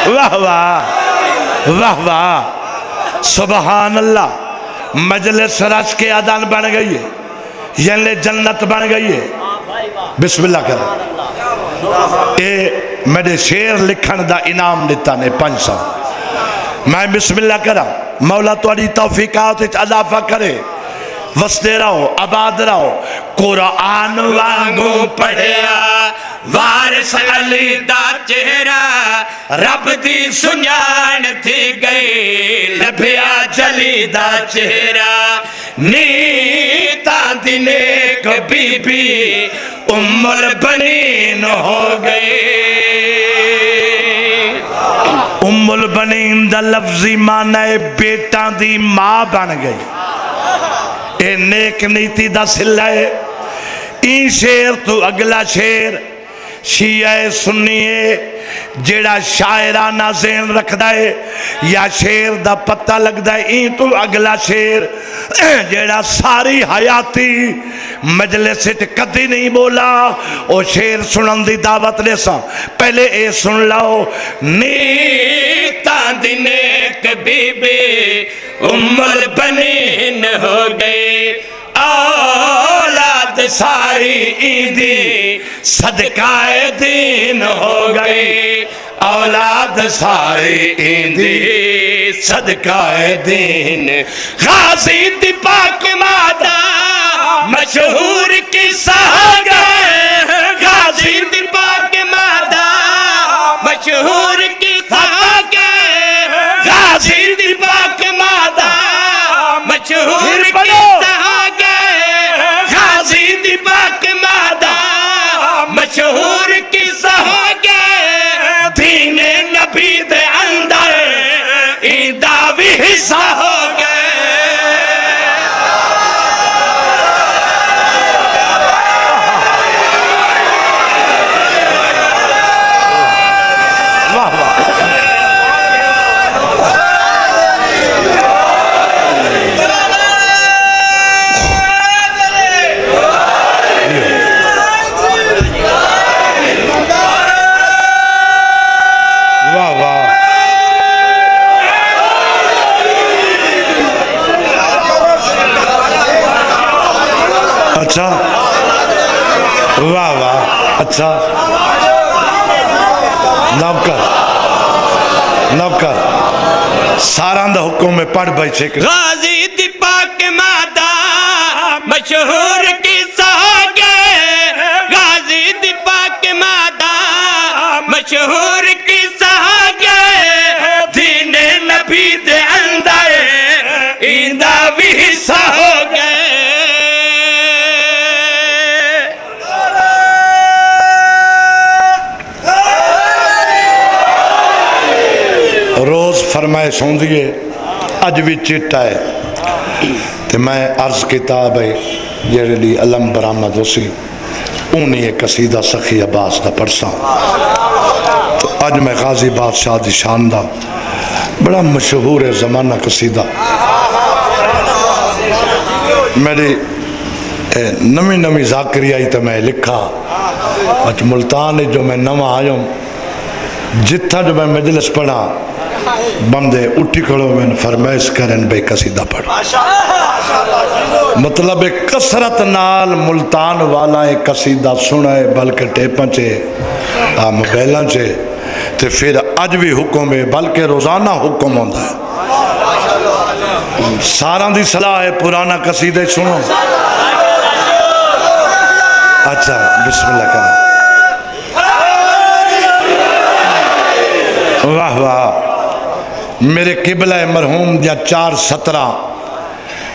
واہ واہ واہ واہ سبحان اللہ مجلس رس کے آدان بن گئی ہے یعنی جنت بن گئی ہے بسم اللہ کریں اے میرے شیر لکھن دا انعام دیتا نے 500 میں بسم اللہ کرا مولا توڑی توفیقات اضافہ کرے وسدے رہو آباد رہو قرآن وانگوں پڑھیا وارث علی دا چہرہ رب دی سنجان تھی گئی لبھیا جلی دا چہرہ نیتاں دی نیک بی بی ام البنین ہو گئی ام البنین دا لفظی معنی بیٹا دی ماں بن گئی اے نیک نیتی دا سلہ ہے این شیر تو اگلا شیر شیعہ سنیے جیڑا شاعرانہ ذہن رکھ دائے یا شیر دا پتہ لگ دائے این تو اگلا شیر جیڑا ساری حیاتی مجلس کدی نہیں بولا او شیر سنن دی دعوت لے سا پہلے اے سن لاؤ نیتاں دی نیک بی بی ام البنین ہو گئی اولاد ساری ایندی صدقہ دین ہو گئی اولاد ساری ایندی صدقہ دین غازی دی پاک مادہ مشہور قصہ گئے غازی دی پاک مادہ مشہور قصہ گئے غازی دی پاک مادہ مشہور قصہ مشہور قصہ گئے دین نبی دے اندر ایندہ بھی حصہ ہو گئے واہ واہ اچھا واہ واہ اچھا نب کر ساران دا حکم میں پڑھ بھائی چھے غازی دی پاک مادہ مشہور قصہ گئے غازی دی پاک مادہ مشہور قصہ گئے دین نبی دے اندر ایندہ بھی حصہ ہو گئے روز فرمائش ہوں دیئے اج بھی چٹا ہے تو میں عرض کتاب ہے جیڑے لی علم برآمد ہوسی اونی ایک قصیدہ سخی عباس دا پرساں تو اج میں غازی بادشاہ دی شان دا بڑا مشہور ہے زمانہ قصیدہ میری نمی نمی ذاکری آئی تو میں لکھا اچھ ملتان جو میں نمہ آیا ہوں جتھا جو میں مجلس پڑھا بندے اٹھی کھڑو میں فرمائش کرن بے قصیدہ پڑھا مطلب کثرت نال ملتان والا ایک قصیدہ سنائے بلکہ ٹیپاں چے موبائلاں چے تے پھر اج بھی حکم ہے بلکہ روزانہ حکم ہوندہ ہے ساران دی صلاح ہے پرانا قصیدہ سنو اچھا بسم اللہ کریں واہ واہ میرے قبلہ مرحوم یا 417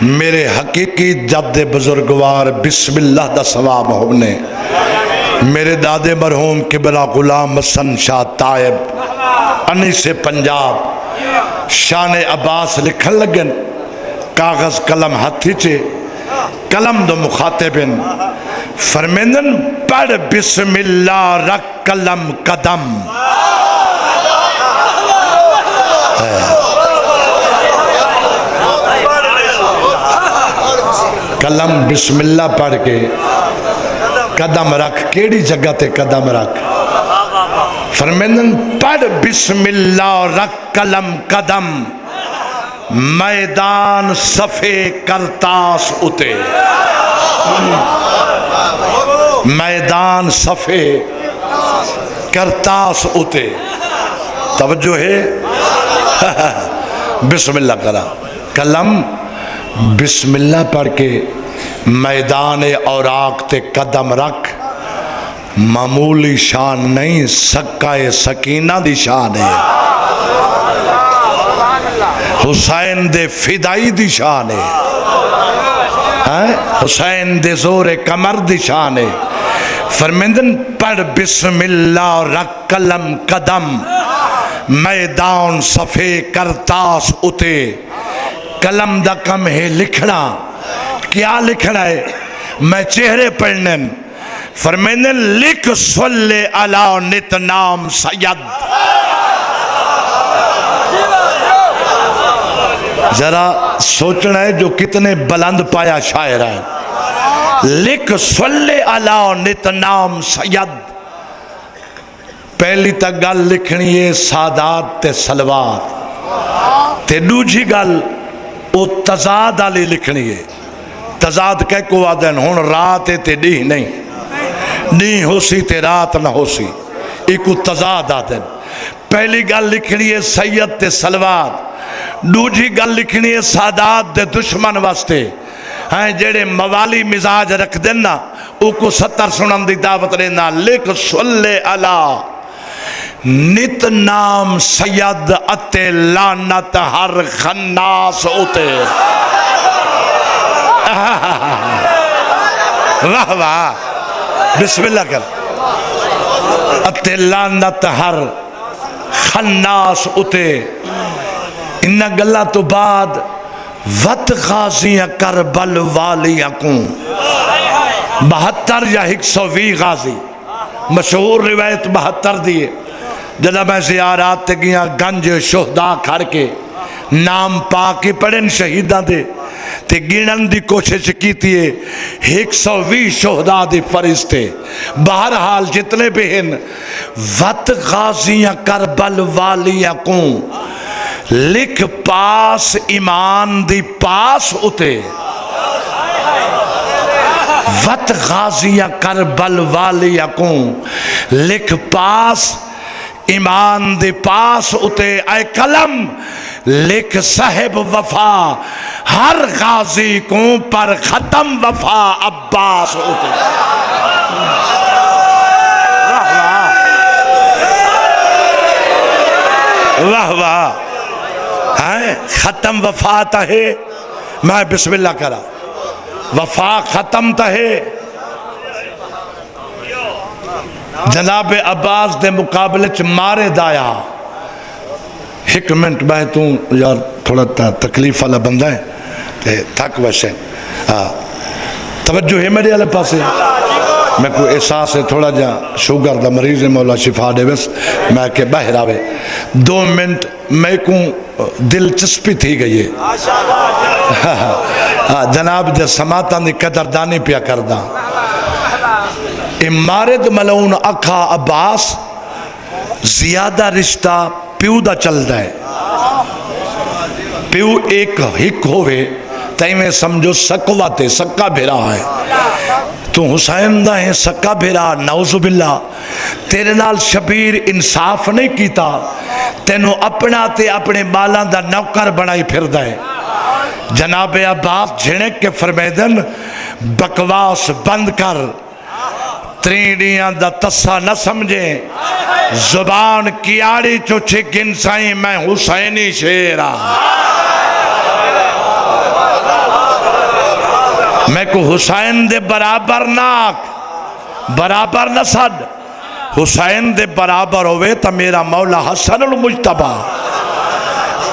میرے حقیقی جد بزرگوار بسم اللہ دا ثواب ہونے میرے دادے مرحوم قبلہ غلام حسن شاہ طائب انی سے پنجاب شان عباس لکھن لگن کاغذ قلم ہاتھی چے قلم دو مخاطبن فرمیندن پڑھ بسم اللہ رکھ قلم قدم قلم بسم اللہ پڑھ کے قدم رکھ کیڑی جگہ تے قدم رکھ فرمیندن پڑھ بسم اللہ رکھ قلم قدم میدان صفے کرتاس اتے میدان صفے کرتاس اتے توجہ ہے بسم اللہ کرا قلم بسم اللہ پڑھ کے میدان اوراق تے قدم رکھ، معمولی شان نہیں، سکہ سکینہ دی شان ہے، حسین دے فدائی دی شان ہے، حسین دے زور کمر دی شان ہے۔ فرمیندن پڑھ بسم اللہ رکھ قلم قدم، میدان صفے کرتاس اتے، قلم دا کم ہے لکھنا، کیا لکھنا ہے؟ میں چہرے پڑھنن، فرمیندن لکھ صلی علی نت نام سید۔ ذرا سوچنا ہے جو کتنے بلند پایا شاعر ہے، لکھ صلی علی نت نام سید۔ پہلی تک گل لکھنی ہے سادات تے سلوات، تے دوجھی گل او تضاد علی لکھنی ہے۔ تضاد کہہ کو آدھن ہون رات تے ڈی نہیں، ڈی ہو سی تے رات نہ ہو سی، ایک تضاد آدھن۔ پہلی گل لکھنی ہے سید تے سلوات، دوجھی گل لکھنی ہے سادات دے دشمن واسطے، ہیں جیڑے موالی مزاج رکھ دینا او کو 70 سنن دی دعوت لینا۔ لکھ صلی علی نت نام سید اتے لعنت ہر خناس اتے۔ واہ واہ، بسم اللہ کر، اتے لعنت ہر خناس اتے۔ انہا گلہ تو بعد وط غازیاں کربل والیاں کوں، 72 یا 120 غازی، مشہور روایت 72 دیئے۔ جدہ میں زیارات تے گیا گنج شہداء کھڑ کے نام پاکی پڑھن شہیدان دے تے گنن دی کوشش کی تیے 120 شہداء دی فرشتے۔ بہرحال جتنے بھی ہیں وط غازیاں کربل والیاں کوں، لکھ پاس ایمان دی پاس اتے، وط غازیاں کربل والیاں کوں، لکھ پاس ایمان دے پاس اتے، اے قلم لکھ صاحب وفا ہر غازی کو پر ختم وفا عباس اتے۔ واہ واہ، ختم وفا تہے، میں بسم اللہ کرا، وفا ختم تہے۔ جناب عباس دے مقابلے چ مارے دایا، ایک منٹ میں تو یار تھوڑا تکلیف والا بندہ ہے تھک ویسے، توجہ ہے میرے والے پاسے، میں کوئی احساس ہے تھوڑا جا شوگر دا مریض ہے، مولا شفا دے بس میں کہ باہر آوے 2 منٹ میں کو دلچسپی تھی گئی ہے، جناب دے سماعتاں دی قدردانی پیا کردہ۔ امارد ملعون اکھا عباس زیادہ رشتہ پیو دا چل دا ہے، پیو ایک ہک ہوئے تیمیں سمجھو سکوا تے سکا بھیرا ہے، تو حسین دا ہے سکا بھیرا، نعوذ باللہ تیرے نال شبیر انصاف نہیں کیتا، تینو اپنا تے اپنے بالان دا نوکر بنائی پھر دا ہے۔ جناب عباس جھنک کے فرمیدن بکواس بند کر، تریڑیاں دا تسا نہ سمجھیں، زبان کیاڑی چو چھکن سائیں میں حسینی شیرہ، میں کو حسین دے برابر ناک برابر نہ سد، حسین دے برابر ہوئے تا میرا مولا حسن المجتبہ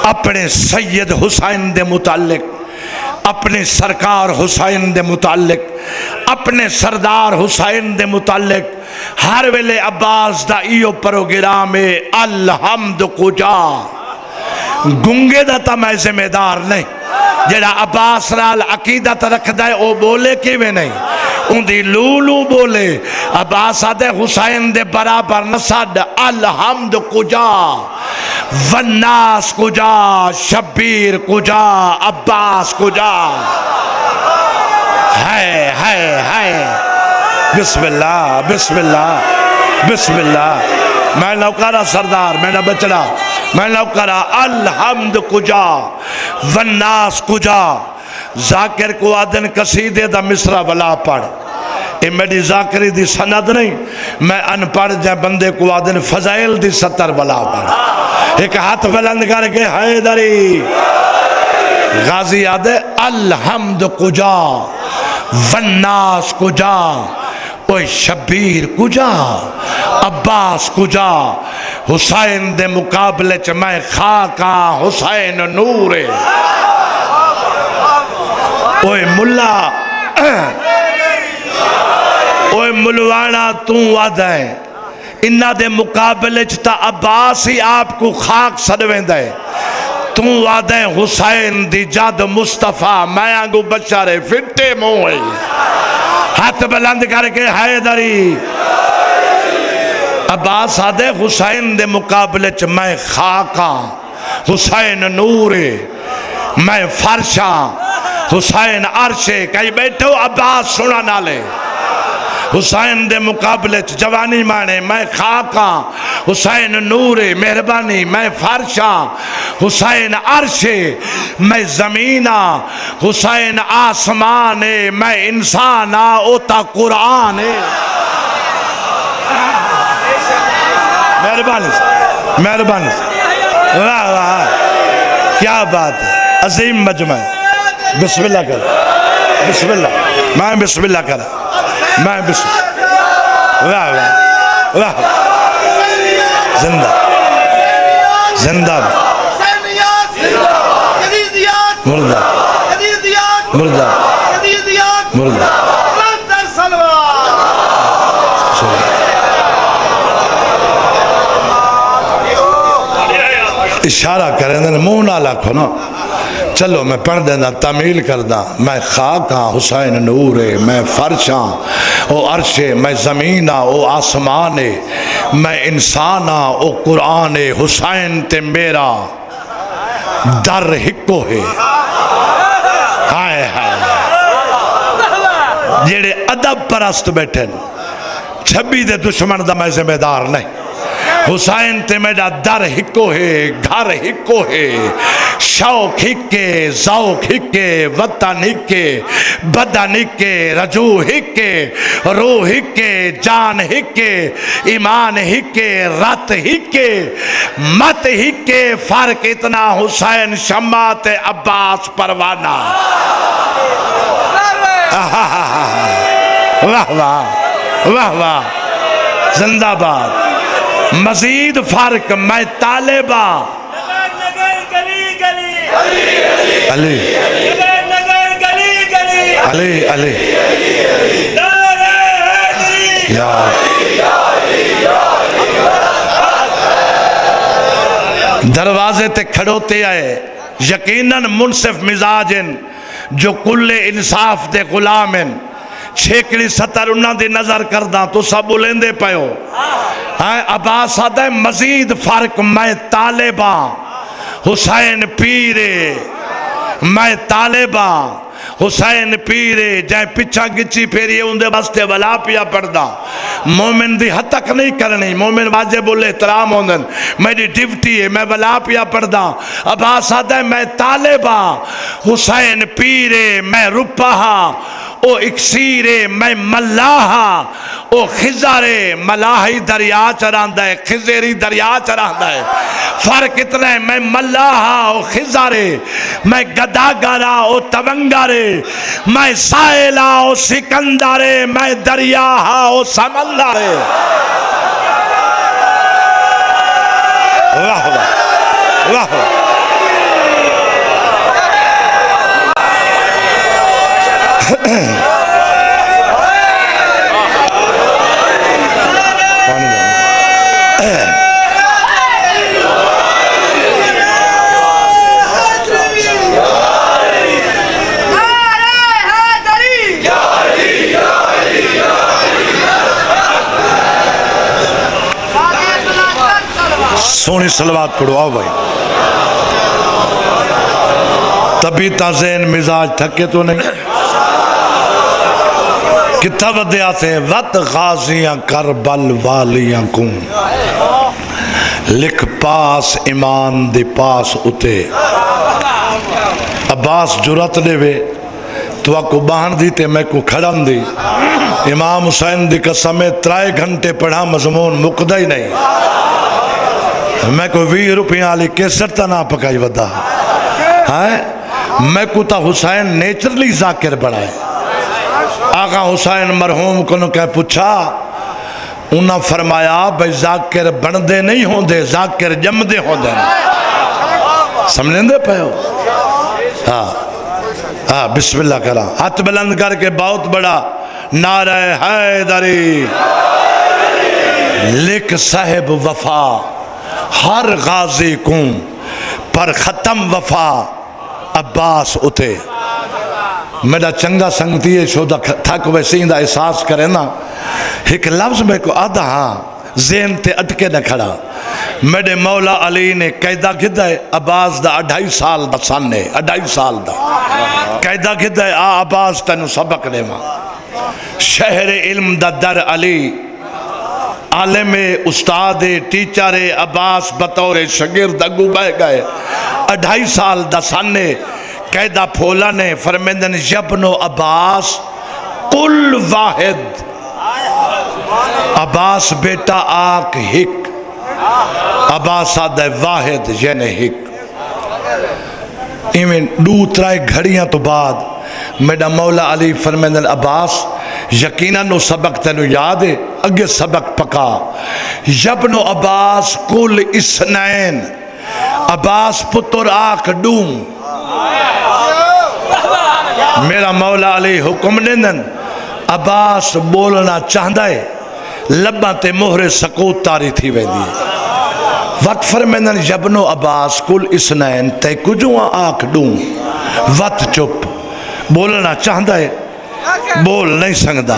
اپنے سید حسین دے متعلق، اپنے سرکار حسین دے متعلق، اپنے سردار حسین دے متعلق ہر ویلے عباس دا ایو پروگرام الحمد کجا گنگے دا تا میں ذمہ دار نہیں، جڑا عباس رال عقیدت رکھ دائے او بولے کیویں نہیں، ان دی لولو بولے، عباس آدھے حسین دے برابر نسد، الحمد کجا، والناس کجا، شبیر کجا، عباس کجا، ہے بسم اللہ بسم اللہ بسم اللہ، میں نوکرہ سردار میرا بچڑا، میں نوکرہ الحمد کجا، والناس کجا، ذاکر کو آدن قصیدے دا مصرع بلا پڑھ، یہ میری ذاکری دی سند نہیں، میں ان پڑھ جائے بندے کو آدن فضائل دی 70 بلا پڑھ۔ ایک ہاتھ بلند کر کے حیدری غازی آدھے الحمد کجا والناس کجا، اوہ شبیر کجا عباس کجا، حسین دے مقابلے چ میں خاکا حسین نورے، اوہ ملا اوہ ملوانا تو وعدہ ہے، انہ دے مقابلے چ تا عباس ہی آپ کو خاک سڑویں دے، تو وعدہ ہے حسین دی جاد مصطفیٰ، میں آنگو بچارے فٹے موئے، ہاتھ بلند کر کے حیدری عباس آدھے حسین دے مقابلے چ میں خاکا حسین نورے، میں فرشا حسین عرشے، کہیں بیٹھو عباس سنا نہ لے، حسین دے مقابلے چ جوانی مانے میں خاکا حسین نورے، مہربانی میں فرشا حسین عرشے، میں زمینہ حسین آسمانے، میں انسانہ اوتا قرآن ہے۔ مہربانی سے مہربانی سے، واہ واہ کیا بات ہے، عظیم مجمع ہے۔ بسم اللہ کر، بسم اللہ، میں بسم اللہ کر، میں بسم اللہ، واہ واہ واہ، زندہ زندہ مردہ مردہ مردہ، اشارہ کریں دیں منہ نہ لکھو نا، چلو میں پڑھ دینا تعمیل کردہ، میں خاکاں حسین نورے، میں فرشاں او عرشے، میں زمینہ او آسمانے، میں انسانہ او قرآن، حسین تے میرا در ہکو ہے۔ ہائے ہائے جیڑے ادب پرست بیٹھے 26 دے دشمن دا میں ذمہ دار نہیں، حسین تے میرا در ہکو ہے، گھر ہکو ہے، شوق ہکے، ذوق ہکے، وطن ہکے، بدن ہکے، رجوع ہکے، روح ہکے، جان ہکے، ایمان ہکے، رت ہکے، مت ہکے، فرق اتنا حسین شمع تے عباس پروانہ۔ واہ واہ واہ واہ، زندہ باد، مزید فرق میں طالبہ علی علی علی یا دروازے تے کھڑوتے آئے، یقیناً منصف مزاجن جو کل انصاف دے غلامن، چھیکڑی 70 انہاں دی نظر کرداں تو سب بولندے پہو۔ عباس آدھے مزید فرق میں طالباں حسین پیرے، میں طالباں حسین پیرے، جائیں پچھا گچی پھیریے اندے بستے ولا پیا پڑھدا، مومن دی حد تک نہیں کرنی، مومن واجب الاحترام ہوندن، میری ڈیوٹی ہے میں ولا پیا پڑھدا۔ عباس آدھے میں طالباں حسین پیرے، میں رپہا او اکسیرے، میں ملاحا او خزارے، ملاحی دریا چراندہ ہے، خزیری دریا چراندہ ہے، فرق اتنا ہے، میں ملاحا او خزارے، میں گداگارا او تونگارے، میں سائلہ او سکندارے، میں دریاہا او سمندارے۔ واہ واہ واہ واہ، سونی صلوات پڑھو، آؤ بھائی، تبھی تازین مزاج تھکے تو نہیں، کتاب دے آتے ہیں وط غازیاں کربل والیاں کوں، لکھ پاس ایمان دے پاس اتے۔ عباس جرات دے وے تو کو باہن دی تے میں کو کھڑن دی امام حسین دی قسم 3 گھنٹے پڑھا مضمون مقدہ ہی نہیں میں کو 20 روپیاں والی کیسٹ تا نہ پکائی ودا میں کو تا حسین نیچرلی ذاکر بنائے آقا حسین مرحوم کو کہہ پوچھا انہاں فرمایا بھئی ذاکر بندے نہیں ہوں دے ذاکر جمدے ہوں دے سمجھیں دے پہ ہو ہاں بسم اللہ کرا ہاتھ بلند کر کے بہت بڑا نعرہ حیدری لکھ صاحب وفا ہر غازی کوں پر ختم وفا عباس اتے میرا چنگا سنگتی ہے شودہ تھک ویسے ہی دا احساس کرے نا ایک لفظ میں کو آدھا ہاں ذہن تے اٹکے نہ کھڑا میرے مولا علی نے قیدہ گھدہ ہے عباس دا 2.5 سال دا سانے 2.5 سال دا قیدہ گھدہ ہے عباس تنو سبق دے ماں شہر علم دا در علی عالم استاد ٹیچر عباس بطور شگرد اگو بہ گئے 2.5 سال دا سانے قیدہ پھولا نے فرمیندن یبن عباس کل واحد عباس بیٹا آک ہک عباس آدھے واحد یعنی ہک ایمیں 2-3 گھڑیاں تو بعد میرا مولا علی فرمیندن عباس یقیناً وہ سبق تینو یاد ہے اگے سبق پکا یبن عباس کل اسنین عباس پتر آک ڈوم میرا مولا علی حکم دیندن عباس بولنا چاہتا ہے لباں تے مہر سکوت تاری تھی ویندی وقت فرمیندن یبن عباس کل اسنین تے کجوں آک ڈوم وقت چپ بولنا چاہتا ہے بول نہیں سکتا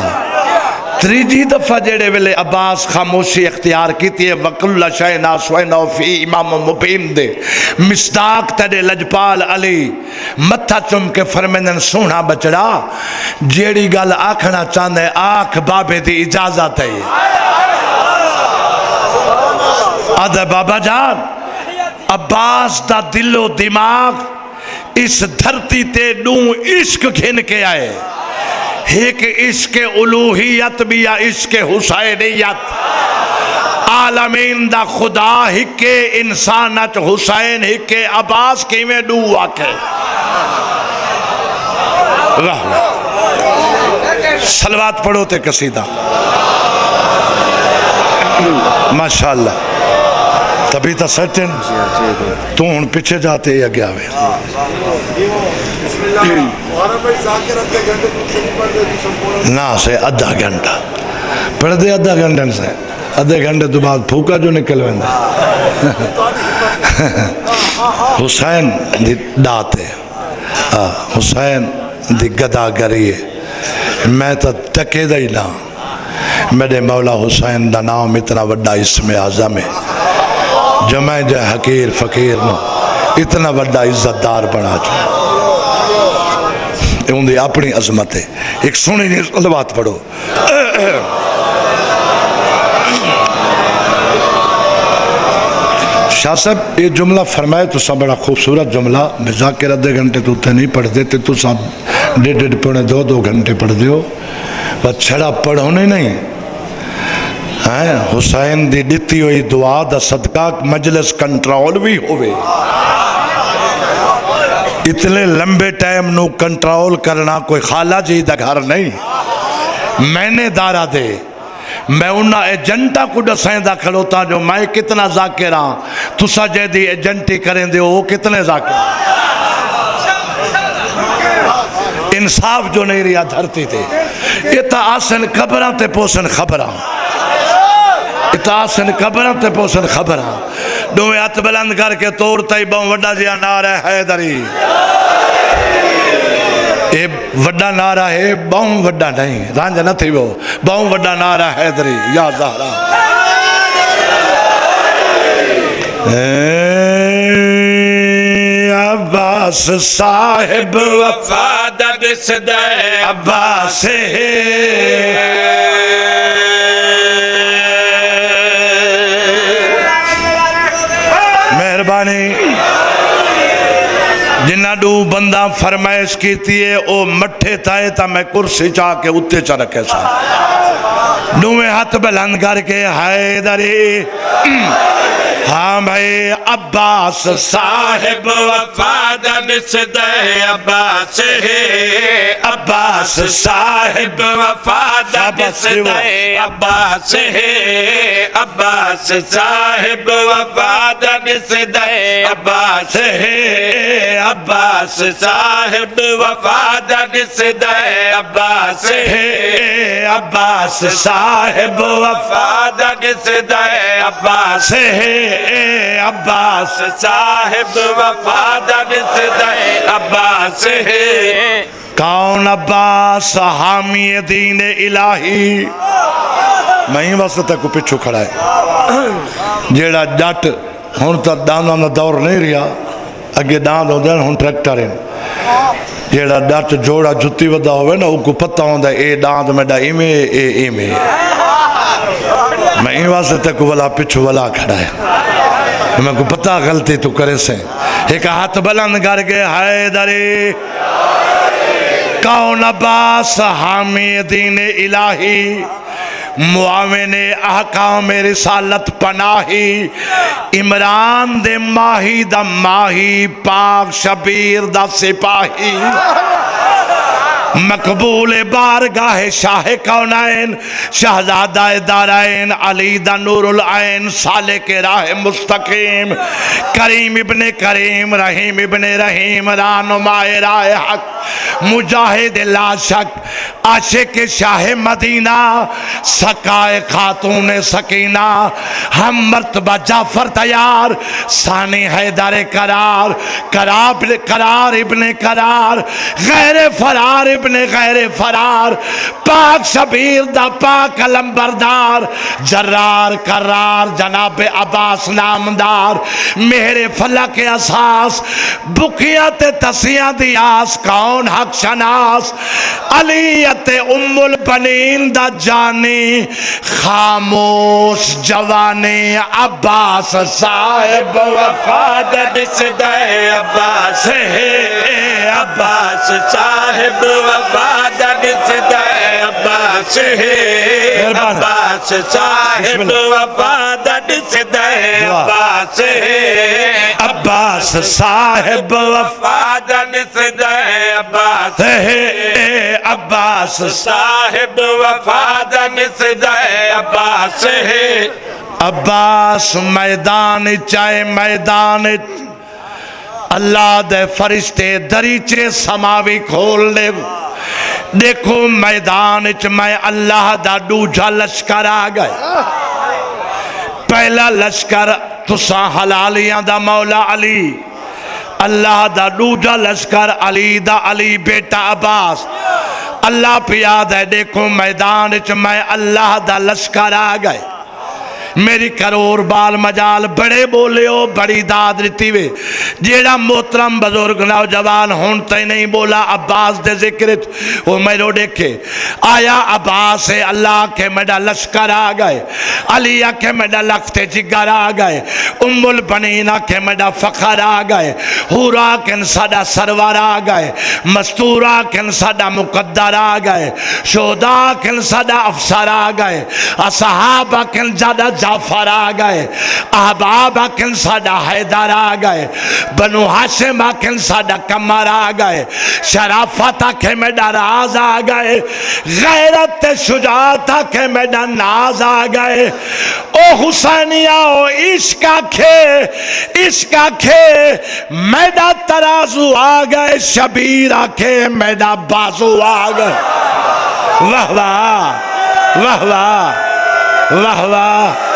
تریجی دفعہ جیڑے ویلے عباس خاموشی اختیار کیتی ہے وَقُلْ اللہ شَيْءٍ نَاسْوَيْنَوْ فِي امام مبین دے مصداق تیرے لجپال علی متھا چم کے فرمیندن سونا بچڑا جیڑی گل آکھنا چاندے آکھ بابے دی اجازت ہے آدھے بابا جان عباس دا دل و دماغ اس دھرتی تے نوں عشق گھن کے آئے ایک عشق الوہیت بھی یا عشق حسینیت عالمین دا خدا ہکے انسانت حسین ہکے عباس کی میں ڈو آکے صلوات پڑھو تے قصیدہ ماشاءاللہ تبھی تا سچن تو ان پیچھے جاتے یا گیا ہوئے نا سے ادھا گھنٹہ پڑھ دے ادھا گھنٹہ سے ادھے گھنٹے تو بعد پھوکا جو نکل ویندہ حسین دی داتے حسین دی گدا گریے میں تا تکے دا ہی نا میرے مولا حسین دا نام اتنا وڈا اسم اعظم ہے جو میں جو حقیر فقیر نو اتنا وڈا عزت دار بنا چاہا ان دی اپنی عظمت ہے ایک سنی نہیں صلوات پڑھو شاہ صاحب یہ جملہ فرمائے تو سب بڑا خوبصورت جملہ ذاکر آدھے گھنٹے تو تے نہیں پڑھ دیتے تو سب 1.5 پونے 2 گھنٹے پڑھ دیو بس چھڑا پڑھونے نہیں حسین دی دیتی ہوئی دعا دا صدقہ مجلس کنٹرول بھی ہوئے اتنے لمبے ٹائم نو کنٹرول کرنا کوئی خالہ جی دا گھر نہیں میں نے دارہ دے میں انہا ایجنٹا کو ڈسائیں دا کھڑوتا جو میں کتنا ذاکر ہاں تو سجے دی ایجنٹی کریں دے وہ کتنے ذاکر انصاف جو نہیں رہا دھرتی تھے یہ تا آسن خبران تے پوسن خبران اتاسن قبران تے پوسن خبران دوئے ہاتھ بلند کر کے توڑتا ہی بہن وڈا جیا نعرہ حیدری اے وڈا نعرہ ہے بہن وڈا نہیں رانجہ نہ تھی وہ بہن وڈا نعرہ حیدری یا زہرہ عباس صاحب وفادہ دسدہ عباس ہے مہربانی جنہ دو بندہ فرمائش کیتی ہے او مٹھے تھائے تا میں کرسی چاہ کے اتے چاہ رکھے سا دوئے ہاتھ بلند کر کے حیدری ہاں بھائی عباس صاحب وفادن صدے عباس ہے عباس صاحب وفادن صدے عباس ہے عباس صاحب وفادن صدے عباس ہے عباس صاحب وفادن صدے عباس ہے عباس صاحب وفادن صدے عباس ہے عباس صاحب وفادن صدے عباس ہے کون عباس حامی دین الہی میں ہی واسطہ کو پچھو کھڑا ہے جیڑا ڈٹ ہون تا دانداں دا دور نہیں رہا اگے داند ہوں دین ہون ٹریکٹر ہیں جیڑا ڈٹ جوڑا جتی ودا ہوئے نا وہ کو پتہ ہوں دا اے داند میں دا ایمے اے ایمے میں ہی واسطہ کو ولا پچھو ولا کھڑا ہے میں کو پتہ غلطی تو کرے سے ایک ہاتھ بلند کر کے حیدری کون عباس حامی دین الہی معاون احکام رسالت پناہی عمران دے ماہی دا ماہی پاک شبیر دا سپاہی مقبول بارگاہ شاہ کونین شہزادہ دارین علی دا نور العین سالک راہ مستقیم کریم ابن کریم رحیم ابن رحیم رانمائے راہ حق مجاہد لا شک عاشق شاہ مدینہ سکائے خاتون سکینہ ہم مرتبہ جعفر تیار ثانی حیدر قرار ابن قرار غیر فرار ابن غیر فرار پاک شبیر دا پاک علمبردار جرار قرار جناب عباس نامدار میرے فلک اساس بکیت تسیاں دیاس کون حق شناس علیت ام البنین دا جانی خاموش جوانی عباس صاحب وفادن صدے عباس ہے عباس صاحب وفادن صدے عباس ہے عباس صاحب وفادن صدے عباس ہے عباس صاحب وفادن صدے عباس ہے عباس صاحب وفادن صدے عباس ہے عباس میدان چاہے میدان اللہ دے فرشتے دریچے سماوی کھول لے دیکھو میدان چ میں اللہ دا دوجا لشکر آ گئے پہلا لشکر تساں حلالیاں دا مولا علی اللہ دا دوجا لشکر علی دا علی بیٹا عباس اللہ پیاد ہے دیکھو میدان چ میں اللہ دا لشکر آ گئے میری کرور بال مجال بڑے بولے ہو بڑی داد رتی وے جیڑا محترم بزرگ نوجوان ہونتے نہیں بولا عباس دے ذکرت وہ میرو دیکھے آیا عباس ہے اللہ کے میڈا لشکر آ گئے علیہ کے میڈا لخت جگر آ گئے ام البنینہ کے میڈا فخر آ گئے حورا کے ساڈا سرور آ گئے مستورا کے ساڈا مقدر آ گئے شہدا کے ساڈا افسر آ گئے اصحابہ کے زیادہ جعفر آ گئے احباب آکن ساڈا حیدر آ گئے بنو ہاشم آکن ساڈا کمر آ گئے شرافت آکے میڈا راز آ گئے غیرت شجاعت آکے میڈا ناز آ گئے او حسینیہ او عشق آکے میڈا ترازو آ گئے شبیر آکے میڈا بازو آ گئے واہ واہ واہ واہ واہ واہ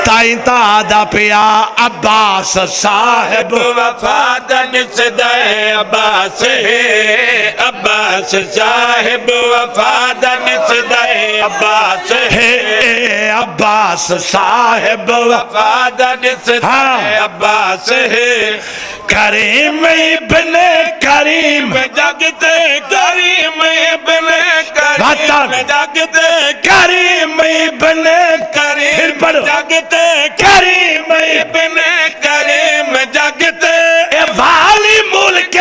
تائیں تادہ پیا عباس صاحب وفادن صدے عباس ہے عباس صاحب وفادن صدے عباس ہے عباس صاحب وفادن صدے عباس ہے کریم ابن کریم جگتے کریم ابن کریم جگتے کریم ابن کریم جگتے کریم ابن کریم جگتے والی ملک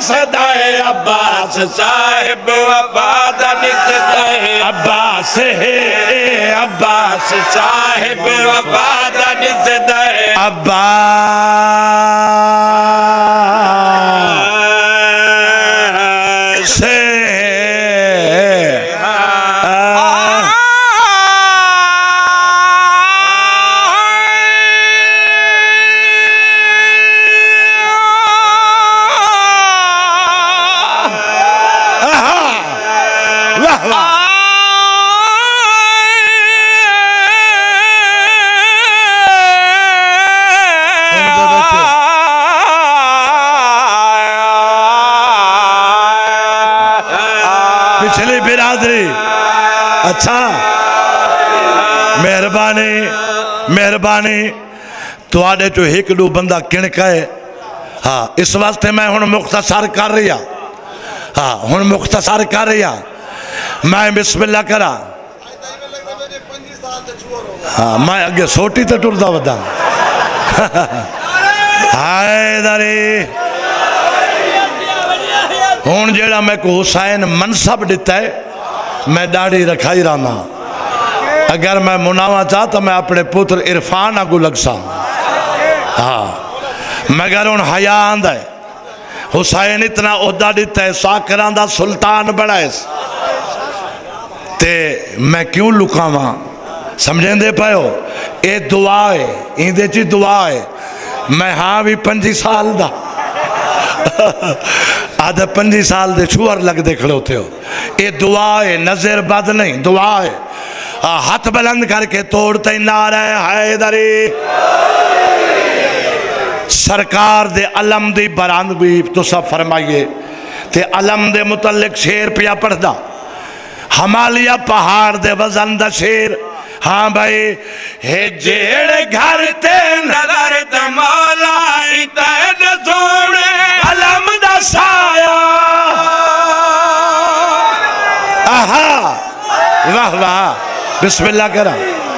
صدائے عباس صاحب وفا دا نسدائے عباس ہے عباس صاحب وفا دا نسدائے عباس پچھلی برادری اچھا مہربانی مہربانی تواڈے چو ایک دو بندہ کنکا ہے ہاں اس واسطے میں ہن مختصر کر رہی ہاں ہن مختصر کر رہی میں بسم اللہ کرا ہاں میں اگے سوٹی تے ٹردا ودا ہائے داری ہون جیڑا میں کو حسین منصب دیتا ہے میں داڑھی رکھائی رہنا اگر میں مناوا چاہتا میں اپنے پتر عرفان آگو لگ سا ہاں مگر ان حیاء آندہ ہے حسین اتنا عہدہ دیتا ہے ساکران دا سلطان بڑا ہے تے میں کیوں لکا ماں سمجھیں دے پائے ہو اے دعا ہے این دے چی دعا ہے میں ہاں بھی 5 سال دا آدھا 5 سال دے چھوار لگ دے کھڑے ہوتے ہو اے دعا ہے نظر بد نہیں دعا ہے ہاتھ بلند کر کے توڑتے نعرہ حیدری سرکار دے علم دی برند بھی تو سب فرمائیے تے علم دے متعلق شیر پیا پڑھ دا ہمالیہ پہاڑ دے وزن دا شیر ہاں بھائی ہے جیڑ گھر تے نظر دا مولا ایتین سوڑے علم دا سایہ آہا واہ واہ بسم اللہ کرا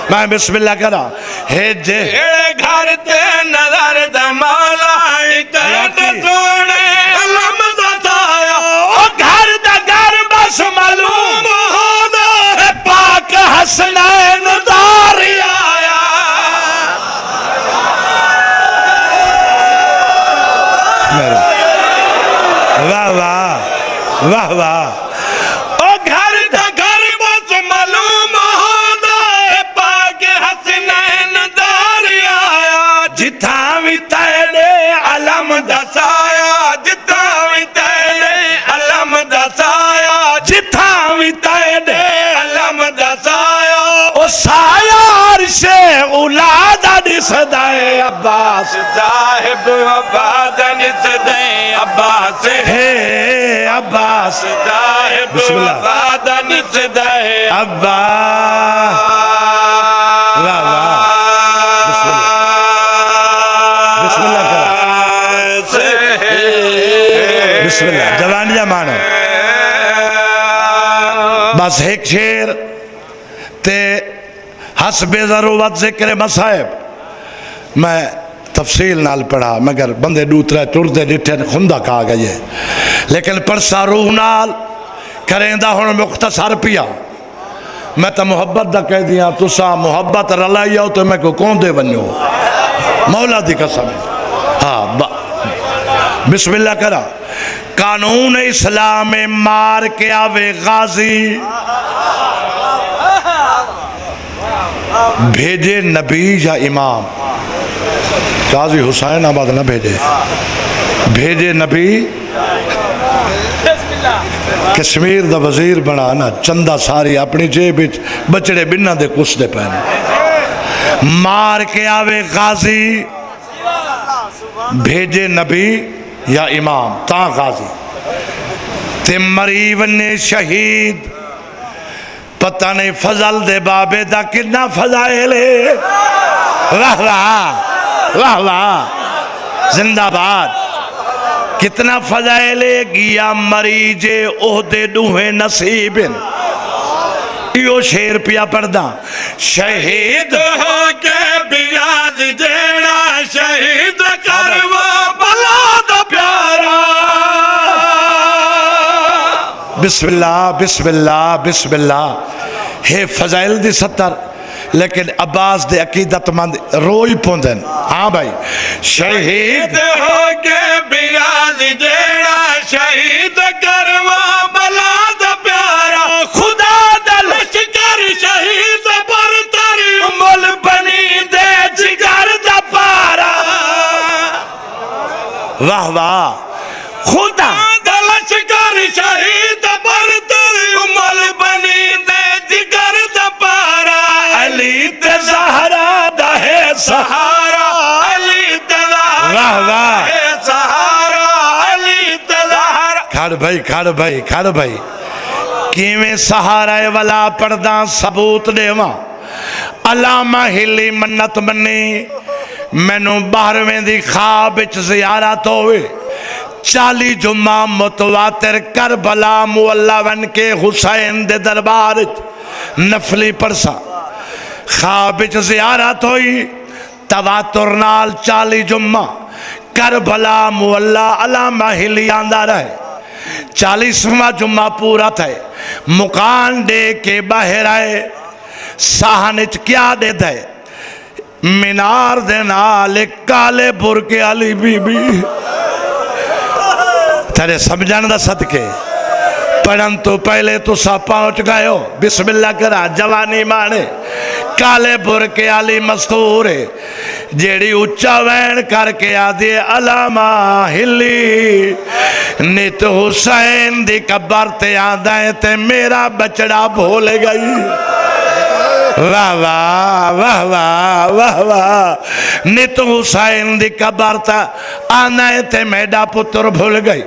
میں بسم اللہ کرا ہے جیڑ گھر تے نظر دا مولا ایتین سوڑے علم دا سایہ او گھر دا گھر بس معلوم ہونا ہے پاک حسنین داری آیا واہ واہ واہ واہ او گھر دا گھر بس معلوم ہونا ہے پاک حسنین داری آیا جتھا بھی تیرے علم دسایا جتھا بھی تیرے علم دسایا جتھا بھی تیرے علم دسایا او سایہ عرش اولاد نسدائے عباس صاحب عباد نسدائے عباس ہے عباس صاحب عباد نسدائے عباس واہ واہ بسم اللہ بسم اللہ جوانیہ مانو بس ایک شیر تے حسب ضرورت ذکر مصائب میں تفصیل نال پڑھا مگر بندے دوترے ٹردے ڈٹھے خندہ کہا گئی ہے لیکن پرسا روح نال کریں دا ہون مختصر پیا میں تا محبت دا کہہ دیا تو سا محبت رلائی ہو تو میں کو کون دے بنیو مولا دی قسم ہاں بسم اللہ کرا قانون اسلام مار کے آوے غازی بھیجے نبی یا امام قاضی حسین آباد نہ بھیجے بھیجے نبی کشمیر دا وزیر بنا نا چندہ ساری اپنی جیب بچڑے بننا دے کس دے پہنے مار کے آوے غازی بھیجے نبی یا امام تا غازی تے مریون نے شہید پتہ نہیں فضل دے بابے دا کتنا فضائلے واہ واہ واہ واہ زندہ باد کتنا فضائلے گیا مریجے عہدے دوہے نصیبن ایو شیر پیا پردہ شہید ہو کے بیاد دینا شہید کروا بلاد پیارا بسم اللہ بسم اللہ بسم اللہ ہے فضائل دی ستر لیکن عباس دے عقیدت مند روئی پوندن ہاں بھائی شہید ہو کے بیاض جیڑا شہید کروا بلا دا پیارا خدا دا لشکر شہید پر تر مل بنی دے جگر دا پارا واہ واہ خدا دا لشکر شہید پر تر مل بنی دے جگر دا پارا علی تے زہرا دا ہے سہارا علی تے واہ واہ سہارا علی تے زہرا کھڑ بھائی کیویں سہارا والا پردہ ثبوت دیواں علامہ ہلی منت منی مینوں 12ویں دی خواب وچ زیارت ہوئے 40 جمعہ متواتر کربلا مولا ون کے حسین دے دربار نفلی پرسا خواب وچ زیارت ہوئی تواتر نال 40 جمعہ کربلا مولا علامہ ہلی آندہ رہے 40واں جمعہ پورا تھے مکان دے کے باہر آئے ساہنچ کیا دے دے مینار دے نال کالے برکے علی بی بی تیرے سمجھان دا صدقے پڑھن تو پہلے تو سا پہنچ گئے ہو بسم اللہ کرا جوانی مانے کالے برکے علی مستورے جیڑی اچھا وین کر کے آدھے علامہ ہلی نیت حسین دی قبر تے آدھائیں تے میرا بچڑا بھول گئی واہ واہ واہ واہ واہ واہ نیت حسین دی قبر تے آدھائیں تے میرا پتر بھول گئی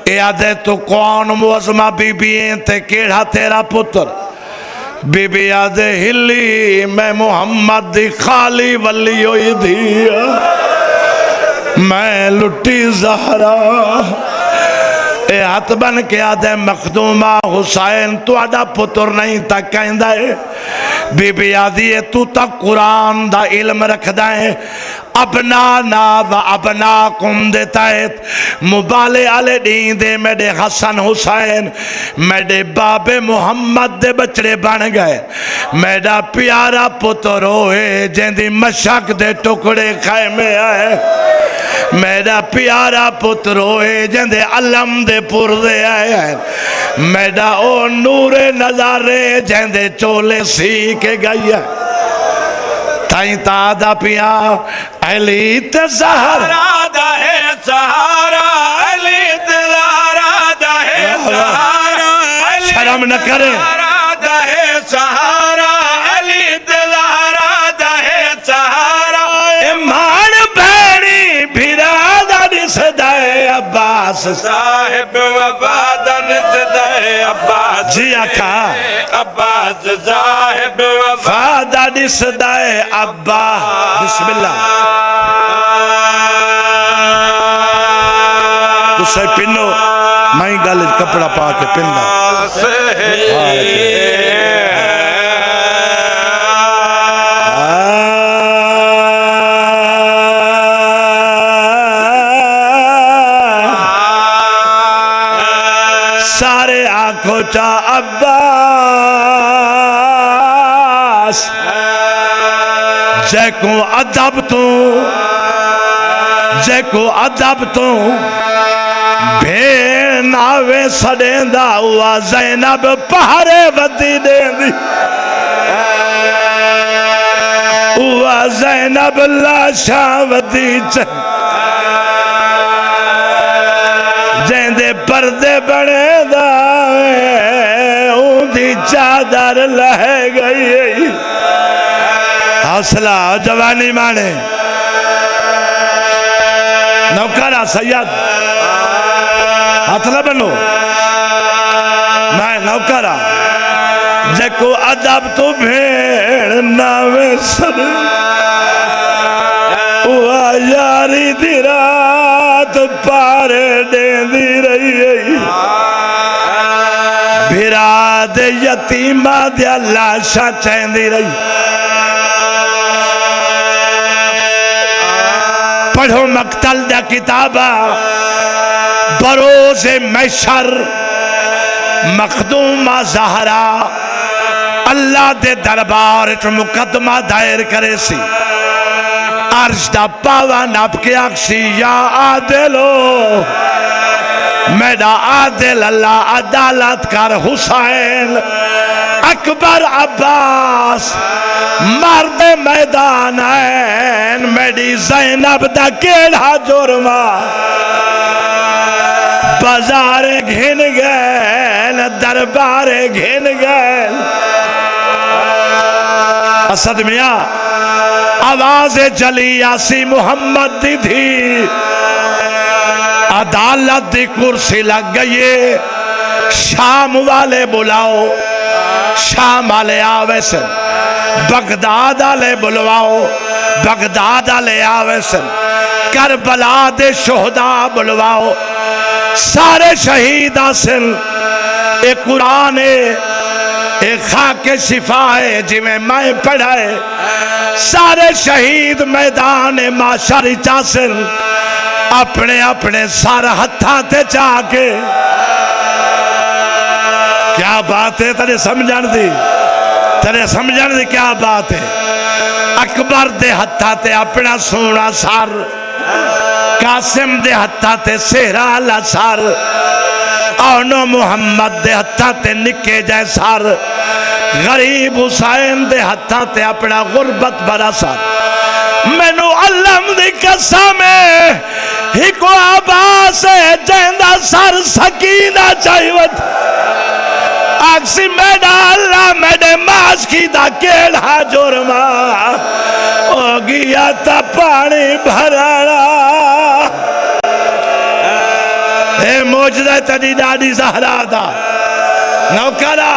اے آدھے تو کون موزمہ بی بی ہیں تے کیڑا تیرا پتر بی بی آدھے ہلی میں محمد دی خالی ولی ہوئی دیا میں لٹی زہرا اے ہاتھ بن کے آدھے مخدومہ حسین تو آدھا پتر نہیں تا کہیں دائے بی بی آدھی ہے تو تا قرآن دا علم رکھ دائیں ابنانا و ابناکم دیتا ہے مبالے آلے دین دے میڈے حسن حسین میڈے باب محمد دے بچڑے بن گئے میڈا پیارا پتر ہوئے جن دی مشک دے ٹکڑے خیمے آئے میڈا پیارا پتر ہوئے جن دے علم دے پر دے آئے میڈا او نور نظارے جن دے چولے سی کے گئی ہے تائیں تادہ پیا علی تے زہرا دا ہے سہارا علی تے زہرا دا ہے سہارا شرم نہ کرے دا ہے سہارا علی تے زہرا دا ہے سہارا ایمان بھیڑی بھیرا دا نسدائے عباس صاحب وفادن صدائے عباس جی آکھا عباس صاحب فادہ نسدائے عباس بسم اللہ تو سے پنو میں گل کپڑا پا کے پندا سارے آنکھوں چا عباس جے کو ادب تو بھیڑ ناوے سڑیں دا ہوا زینب پہرے ودی دیں دی ہوا زینب لاشا ودی جین دے پردے بڑے داوے اون دی چادر لہے گئی حوصلہ جوانی مانے نوکرہ سید ہاتھ نہ بنو میں نوکرہ جے کو ادب تو بھیڑ ناوے سر ہوا یاری دی رات پارے دیں دی رہی بھیرا دے یتیمہ دیا لاشا چین دی رہی پڑھو مقتل دا کتابہ بروز محشر مخدومہ زہرا اللہ دے دربار وچ مقدمہ دائر کرے سی عرش دا پاوا نپ کے آکسی یا عادلو میرا عادل اللہ عدالت کر حسین اکبر عباس مرد میدان این میری زینب دا کیڑا جرما بازار گھن گئے دربار گھن گئے اسد میاں آواز جلی آسی محمد دی تھی عدالت دی کرسی لگ گئی شام والے بلاؤ شام والے آوے سن بغداد والے بلواؤ بغداد والے آوے سن کربلا دے شہداء بلواؤ سارے شہید آسن ایک قرآن ہے ایک خاک شفا ہے جی میں پڑھائے سارے شہید میدان معاشر چاسن اپنے اپنے سارا ہتھاں تے چاہ کے کیا بات ہے تیرے سمجھن دی کیا بات ہے اکبر دے ہتھاں تے اپنا سونا سار قاسم دے ہتھاں تے سہرا اللہ سار اونو محمد دے ہتھاں تے نکے جائے سار غریب حسین دے ہتھاں تے اپنا غربت برا سار مینو علم دی قسم ہی کو آباس جیندہ سر سکینہ چاہیوت آکسی میڈا اللہ میڈے ماس کی دا کیڑا جرما او گیا تا پانی بھرانا اے موجدہ تنی ڈاڈی زہرا دا نوکرہ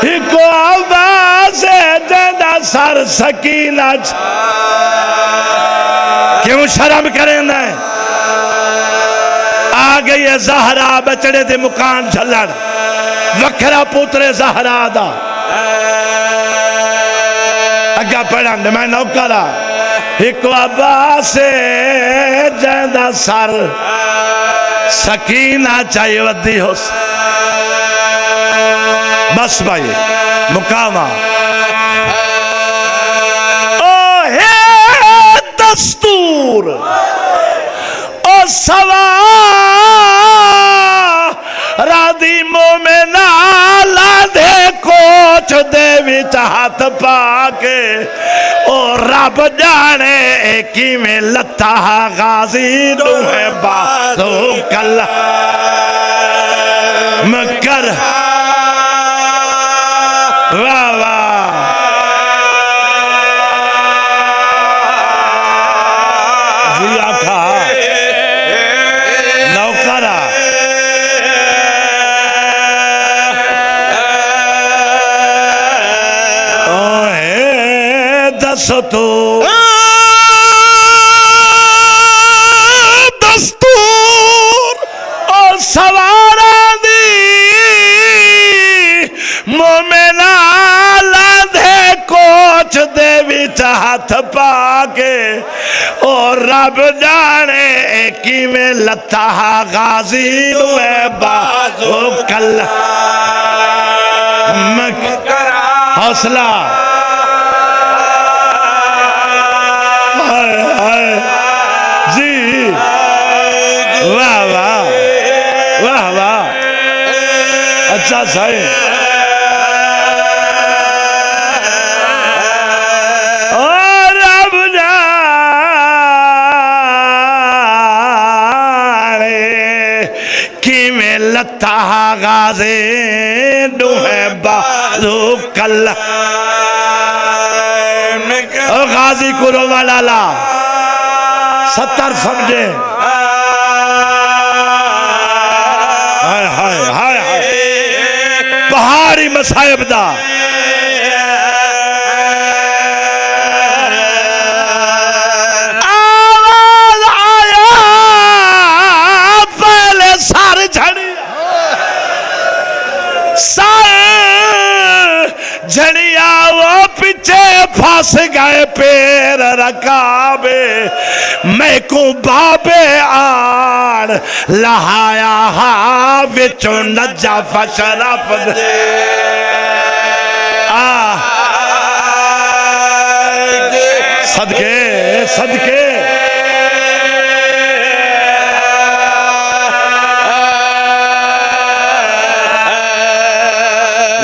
ہی کو آواز جیندہ سر سکینہ کیوں شرم کریں دیں آگئی ہے زہرا بچڑے دے مکان جھلڑ وکھرا پوترے زہرا دا اگا پڑھن میں نوکرہ ایک عباس جیندہ سر سکینہ چاہیے ودی ہو بس بھائی مقامہ او ہے دستور او سوا رادی مومنہ لاندھے کوچ دے وچ ہاتھ پاکے او رب جانے ایکی میں لتا غازی روح بازو کل مکر واہ واہ جی آکھا نوکرہ دستور اور سوارا دی مومنہ لاندھے کوچ دے وچ ہاتھ پاکے اور رب جانے ایکی میں لتا غازی ہوئے بازو کل حوصلہ جی واہ واہ واہ واہ اچھا صحیح اور اب جانے کی میں لتا غازی دوہے بازو کل غازی کرو والا لا 70 سمجھے ہائے ہائے ہائے ہائے بہاری مصائب دا آواز آیا پہلے سار جھڑی سار جھڑیا وہ پیچھے پھاس گئے پیر رکابے میں کو بابے آن لہایا ہا وچوں نجف شرف دے صدقے صدقے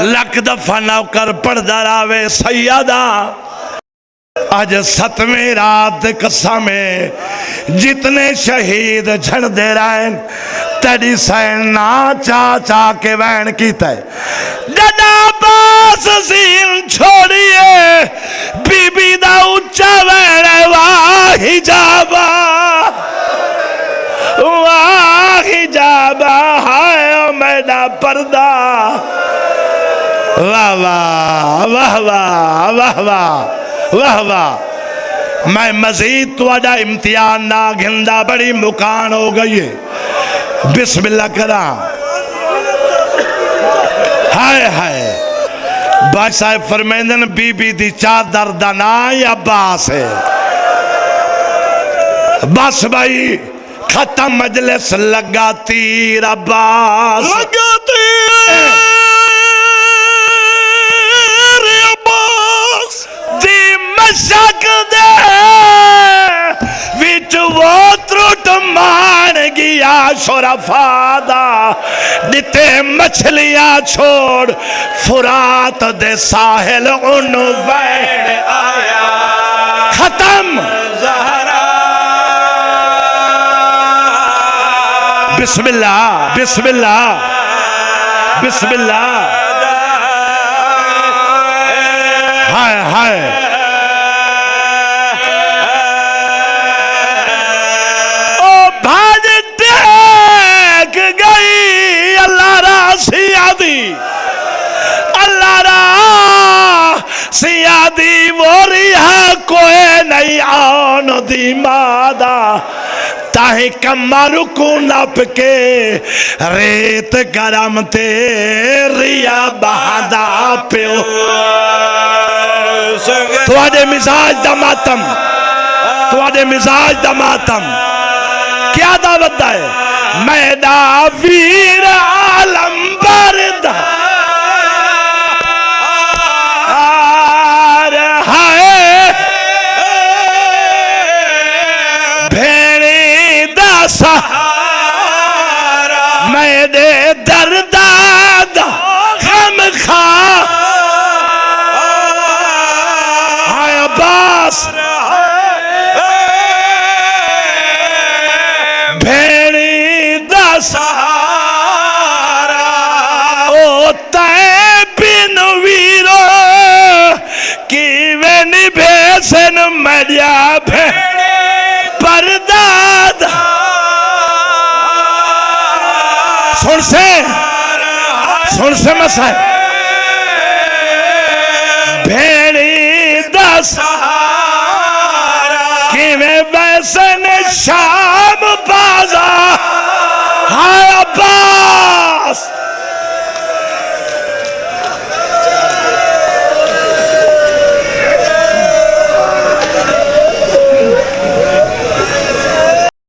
لک دفعہ نوکر پڑھدا راوے سیدہ آج 7ویں رات قسم ہے جتنے شہید جھڑ دے رہے تیری سین نا چا چا کے وین کیتا ہے ڈڈا باس زین چھوڑیے بی بی دا اچھا وین واہی جابا ہائے میڈا پردہ واہ واہ واہ واہ واہ واہ واہ واہ میں مزید توڑا امتحان نہ گھندہ بڑی مکان ہو گئی ہے بسم اللہ کرا ہائے ہائے باج صاحب فرمیندن بی بی دی چادر دنا یا باس ہے بس بھائی ختم مجلس لگا تیر عباس لگا تیر عباس دی مشک دے وچ وہ ترٹ مان گیا شرفا دا دیتے مچھلیاں چھوڑ فرات دے ساحل انو وین آیا ختم زہرا بسم اللہ بسم اللہ بسم اللہ ہائے ہائے او بھاج ٹیک گئی اللہ را سیادی اللہ را سیادی ووری ہے کوئی نہیں آن دی مادہ تاہی کمارو کو نپ کے ریت گرم تیریا بہادا پیو تواڈے مزاج دا ماتم تواڈے مزاج دا ماتم کیا دعوت ہے میڈا ویر عالم بردہ سہارا میرے درداد غم خا ہائے عباس بھیڑی دا سہارا او تے بن ویرو کیویں بھیسن میڈیا بھیڑی پرداد سن سے مسائل بھیڑی دا سہارا کیویں ویسن شام بازا ہائے عباس